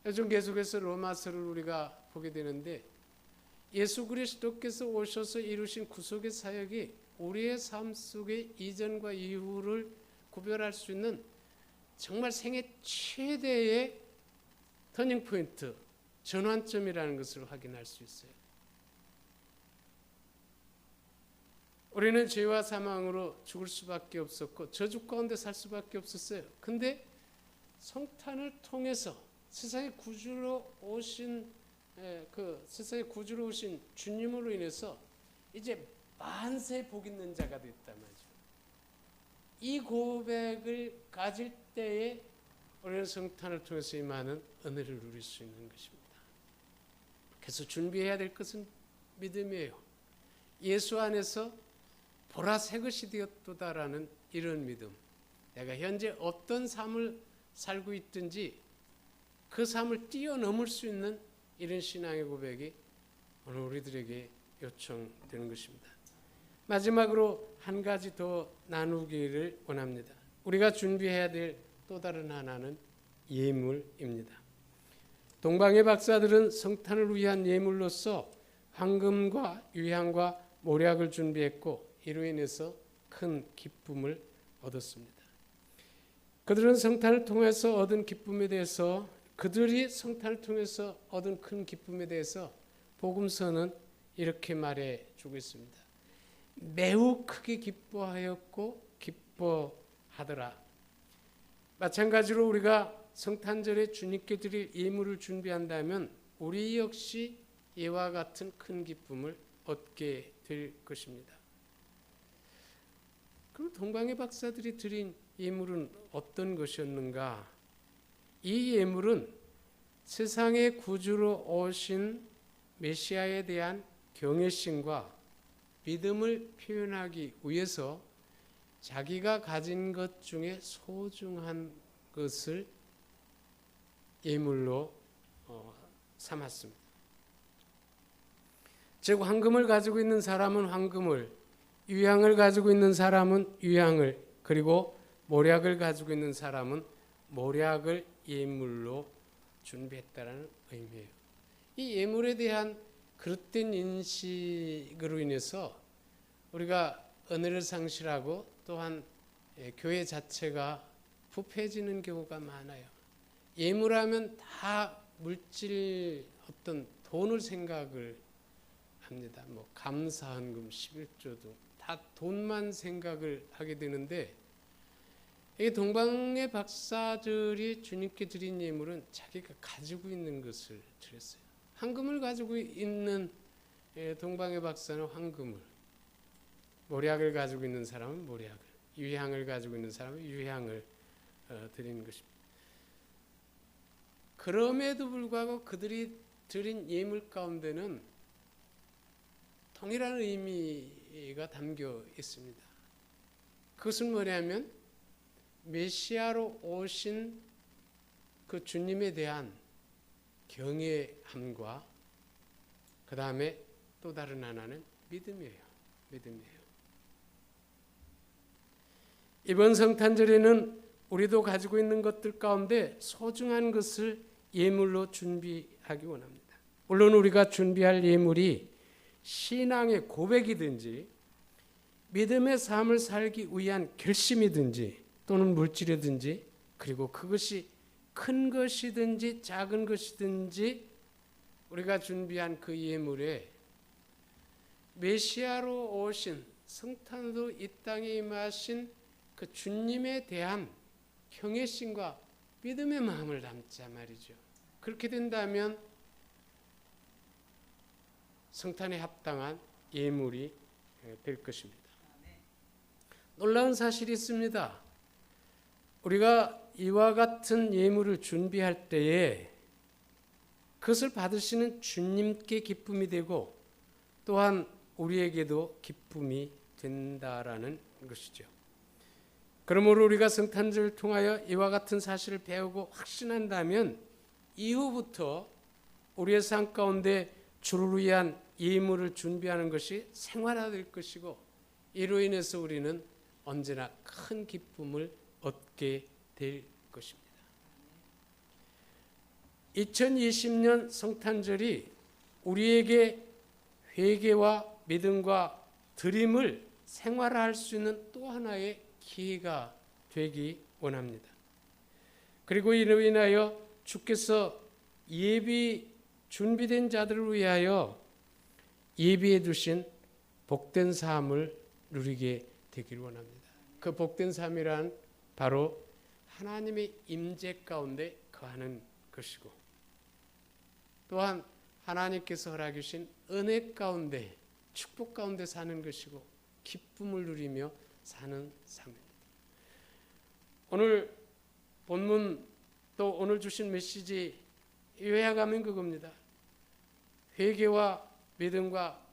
요즘 계속해서 로마서를 우리가 보게 되는데 예수 그리스도께서 오셔서 이루신 구속의 사역이 우리의 삶 속의 이전과 이후를 구별할 수 있는 정말 생애 최대의 터닝포인트, 전환점이라는 것을 확인할 수 있어요. 우리는 죄와 사망으로 죽을 수밖에 없었고 저주 가운데 살 수밖에 없었어요. 근데 성탄을 통해서 세상의 구주로 오신 주님으로 인해서 이제 만세 복 있는 자가 됐단 말이죠. 이 고백을 가질 때에 우리는 성탄을 통해서 임하는 은혜를 누릴 수 있는 것입니다. 그래서 준비해야 될 것은 믿음이에요. 예수 안에서 보라 새 것이 되었도다라는 이런 믿음. 내가 현재 어떤 삶을 살고 있든지 그 삶을 뛰어넘을 수 있는 이런 신앙의 고백이 오늘 우리들에게 요청되는 것입니다. 마지막으로 한 가지 더 나누기를 원합니다. 우리가 준비해야 될 또 다른 하나는 예물입니다. 동방의 박사들은 성탄을 위한 예물로서 황금과 유향과 모략을 준비했고 이로 인해서 큰 기쁨을 얻었습니다. 그들은 성탄을 통해서 얻은 기쁨에 대해서 그들이 성탄을 통해서 얻은 큰 기쁨에 대해서 복음서는 이렇게 말해주고 있습니다. 매우 크게 기뻐하였고 기뻐하더라. 마찬가지로 우리가 성탄절에 주님께 드릴 예물을 준비한다면 우리 역시 이와 같은 큰 기쁨을 얻게 될 것입니다. 그럼 동방의 박사들이 드린 예물은 어떤 것이었는가? 이 예물은 세상의 구주로 오신 메시아에 대한 경외심과 믿음을 표현하기 위해서 자기가 가진 것 중에 소중한 것을 예물로 삼았습니다. 즉 황금을 가지고 있는 사람은 황금을, 유향을 가지고 있는 사람은 유향을, 그리고 모략을 가지고 있는 사람은 모략을 예물로 준비했다는 의미예요. 이 예물에 대한 그릇된 인식으로 인해서 우리가 은혜를 상실하고 또한 교회 자체가 부패해지는 경우가 많아요. 예물하면 다 물질 어떤 돈을 생각을 합니다. 뭐 감사헌금, 11조 등 다 돈만 생각을 하게 되는데, 이 동방의 박사들이 주님께 드린 예물은 자기가 가지고 있는 것을 드렸어요. 황금을 가지고 있는 동방의 박사는 황금을, 모략을 가지고 있는 사람은 모략을, 유향을 가지고 있는 사람은 유향을 드리는 것입니다. 그럼에도 불구하고 그들이 드린 예물 가운데는 동일한 의미가 담겨 있습니다. 그것은 뭐냐면 메시아로 오신 그 주님에 대한 경외함과 그 다음에 또 다른 하나는 믿음이에요. 믿음이에요. 이번 성탄절에는 우리도 가지고 있는 것들 가운데 소중한 것을 예물로 준비하기 원합니다. 물론 우리가 준비할 예물이 신앙의 고백이든지 믿음의 삶을 살기 위한 결심이든지 또는 물질이든지, 그리고 그것이 큰 것이든지 작은 것이든지 우리가 준비한 그 예물에 메시아로 오신, 성탄으로 이 땅에 임하신 그 주님에 대한 경외심과 믿음의 마음을 담자 말이죠. 그렇게 된다면 성탄에 합당한 예물이 될 것입니다. 놀라운 사실이 있습니다. 우리가 이와 같은 예물을 준비할 때에 그것을 받으시는 주님께 기쁨이 되고 또한 우리에게도 기쁨이 된다라는 것이죠. 그러므로 우리가 성탄절을 통하여 이와 같은 사실을 배우고 확신한다면 이후부터 우리의 삶 가운데 주를 위한 예물을 준비하는 것이 생활화될 것이고, 이로 인해서 우리는 언제나 큰 기쁨을 얻게 될 것입니다. 2020년 성탄절이 우리에게 회개와 믿음과 드림을 생활화할 수 있는 또 하나의 기회가 되기 원합니다. 그리고 이로 인하여 주께서 준비된 자들을 위하여 예비해 두신 복된 삶을 누리게 되길 원합니다. 그 복된 삶이란 바로 하나님의 임재 가운데 거하는 것이고, 또한 하나님께서 허락해 주신 은혜 가운데, 축복 가운데 사는 것이고, 기쁨을 누리며 사는 삶입니다. 오늘 본문 또 오늘 주신 메시지 요약하면 그겁니다. 회개와 믿음과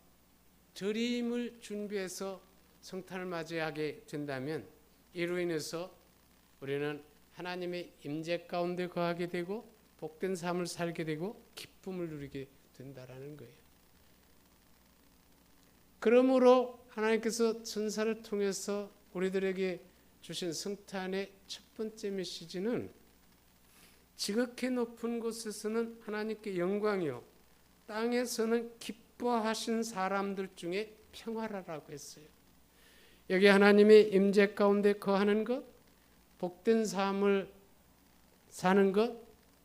드림을 준비해서 성탄을 맞이하게 된다면 이로 인해서 우리는 하나님의 임재 가운데 거하게 되고 복된 삶을 살게 되고 기쁨을 누리게 된다라는 거예요. 그러므로 하나님께서 천사를 통해서 우리들에게 주신 성탄의 첫 번째 메시지는 지극히 높은 곳에서는 하나님께 영광이요 땅에서는 기뻐하신 사람들 중에 평화라고 했어요. 여기 하나님의 임재 가운데 거하는 것, 복된 삶을 사는 것,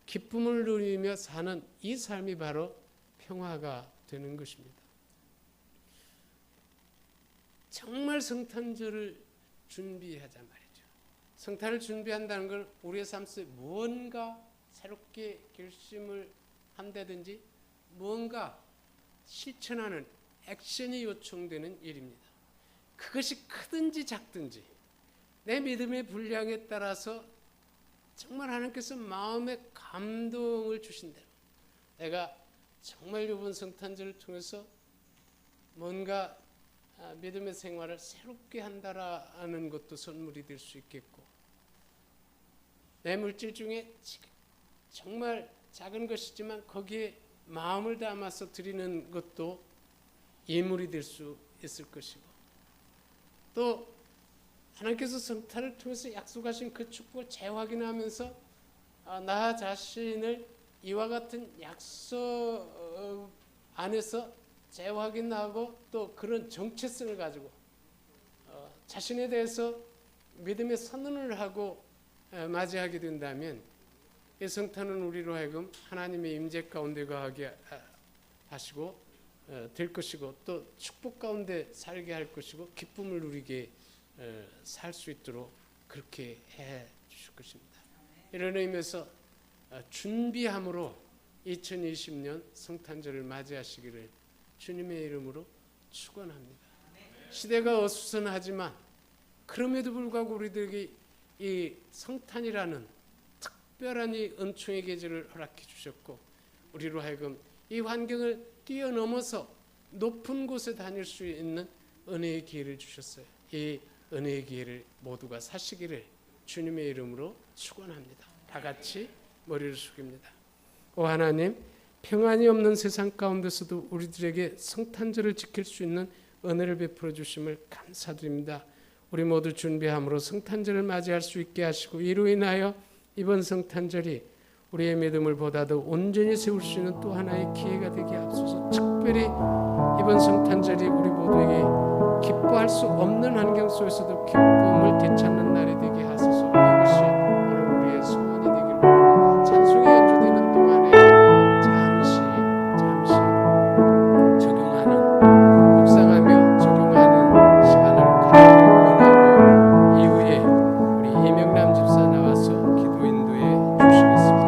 기쁨을 누리며 사는 이 삶이 바로 평화가 되는 것입니다. 정말 성탄절을 준비하자 말이죠. 성탄을 준비한다는 건 우리의 삶 속에 무언가 새롭게 결심을 한다든지 무언가 실천하는 액션이 요청되는 일입니다. 그것이 크든지 작든지 내 믿음의 분량에 따라서 정말 하나님께서 마음의 감동을 주신 대로 내가 정말 이번 성탄절을 통해서 뭔가 믿음의 생활을 새롭게 한다라는 것도 선물이 될 수 있겠고, 내 물질 중에 정말 작은 것이지만 거기에 마음을 담아서 드리는 것도 예물이 될 수 있을 것이고, 또 하나님께서 성탄을 통해서 약속하신 그 축복을 재확인하면서 나 자신을 이와 같은 약속하신 안에서 재확인하고 또 그런 정체성을 가지고 자신에 대해서 믿음의 선언을 하고 맞이하게 된다면 이 성탄은 우리로 하여금 하나님의 임재 가운데 거하게 하시고 될 것이고 또 축복 가운데 살게 할 것이고 기쁨을 누리게 살 수 있도록 그렇게 해 주실 것입니다. 이런 의미에서 준비함으로 2020년 성탄절을 맞이하시기를 주님의 이름으로 축원합니다. 시대가 어수선하지만 그럼에도 불구하고 우리들에게 이 성탄이라는 특별한 이 은총의 계절을 허락해 주셨고 우리로 하여금 이 환경을 뛰어넘어서 높은 곳에 다닐 수 있는 은혜의 기회를 주셨어요. 이 은혜의 기회를 모두가 사시기를 주님의 이름으로 축원합니다. 다 같이 머리를 숙입니다. 오 하나님, 평안이 없는 세상 가운데서도 우리들에게 성탄절을 지킬 수 있는 은혜를 베풀어 주심을 감사드립니다. 우리 모두 준비함으로 성탄절을 맞이할 수 있게 하시고 이로 인하여 이번 성탄절이 우리의 믿음을 보다도 온전히 세울 수 있는 또 하나의 기회가 되게 하옵소서. 특별히 이번 성탄절이 우리 모두에게 기뻐할 수 없는 환경 속에서도 기쁨을 되찾는 날이 되게 하소서. 이것이 오늘 우리의 소원이 되기를 바랍니다. 찬송이 연주되는 동안에 잠시 적용하는 묵상하며 적용하는 시간을 갖기를 원하고 이후에 우리 이명남 집사 나와서 기도 인도해 주시겠습니다.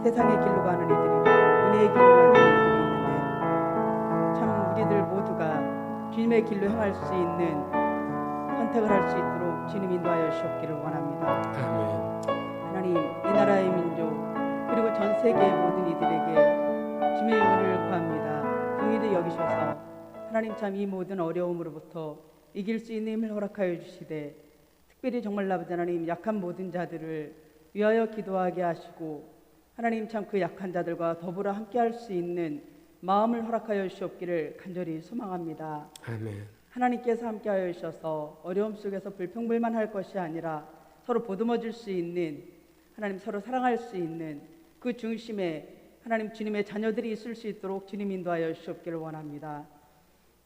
세상의 길로 가는 이들이 은혜의 길로 가는 이들이 있는데 참 우리들 모두가 주님의 길로 행할 수 있는 선택을 할 수 있도록 주님 인도하여 주셨기를 원합니다. 아멘. 하나님, 이 나라의 민족 그리고 전 세계의 모든 이들에게 주님의 은혜를 구합니다. 긍휼히 여기셔서 하나님 참 이 모든 어려움으로부터 이길 수 있는 힘을 허락하여 주시되 특별히 정말 아버지 하나님 약한 모든 자들을 위하여 기도하게 하시고 하나님 참 그 약한 자들과 더불어 함께할 수 있는 마음을 허락하여 주시옵기를 간절히 소망합니다. 아멘. 하나님께서 함께하여 주셔서 어려움 속에서 불평불만할 것이 아니라 서로 보듬어줄 수 있는 하나님 서로 사랑할 수 있는 그 중심에 하나님 주님의 자녀들이 있을 수 있도록 주님 인도하여 주시옵기를 원합니다.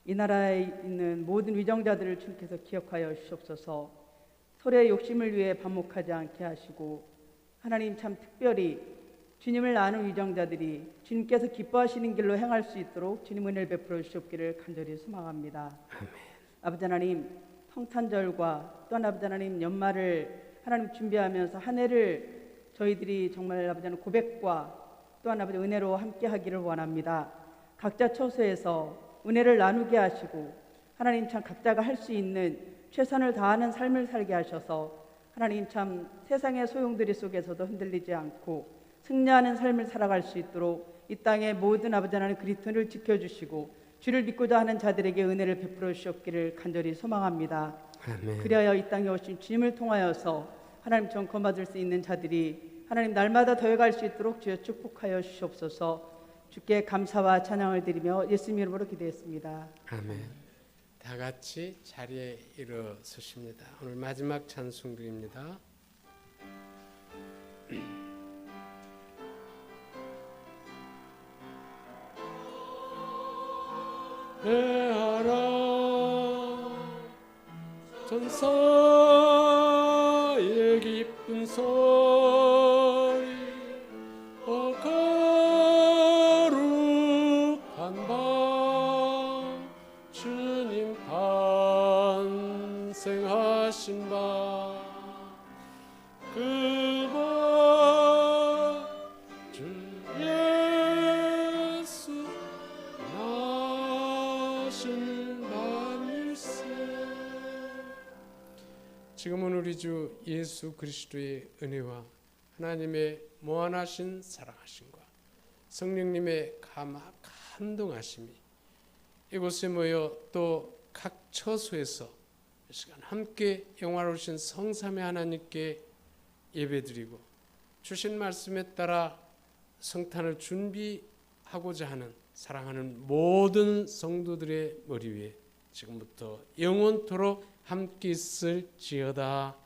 이 나라에 있는 모든 위정자들을 주님께서 기억하여 주시옵소서. 서로의 욕심을 위해 반목하지 않게 하시고 하나님 참 특별히 주님을 아는 위정자들이 주님께서 기뻐하시는 길로 행할 수 있도록 주님 은혜를 베풀어 주시옵기를 간절히 소망합니다. 아멘. 아버지 하나님 성탄절과 또한 아버지 하나님 연말을 하나님 준비하면서 한 해를 저희들이 정말 아버지 하나님 고백과 또한 아버지 은혜로 함께 하기를 원합니다. 각자 처소에서 은혜를 나누게 하시고 하나님 참 각자가 할 수 있는 최선을 다하는 삶을 살게 하셔서 하나님 참 세상의 소용돌이 속에서도 흔들리지 않고 승리하는 삶을 살아갈 수 있도록 이 땅의 모든 아버지 하나님 그리스도를 지켜주시고 주를 믿고자 하는 자들에게 은혜를 베풀어 주시옵기를 간절히 소망합니다. 아멘. 그리하여 이 땅에 오신 주님을 통하여서 하나님 전권받을 수 있는 자들이 하나님 날마다 더해갈 수 있도록 주여 축복하여 주시옵소서. 주께 감사와 찬양을 드리며 예수님 이름으로 기도했습니다. 아멘. 다 같이 자리에 일어서십니다. 오늘 마지막 찬송들입니다. 내하라 전사의 기쁜 소리 거룩한 밤 주님 탄생하신 밤 그밤 주 예수 나신 밤일세. 지금은 우리 주 예수 그리스도의 은혜와 하나님의 무한하신 사랑하심과 성령님의 감동하심이 이곳에 모여 또 각 처소에서 이 시간 함께 영화로우신 성삼위 하나님께 예배드리고 주신 말씀에 따라 성탄을 준비하고자 하는 사랑하는 모든 성도들의 머리 위에 지금부터 영원토록 함께 있을지어다.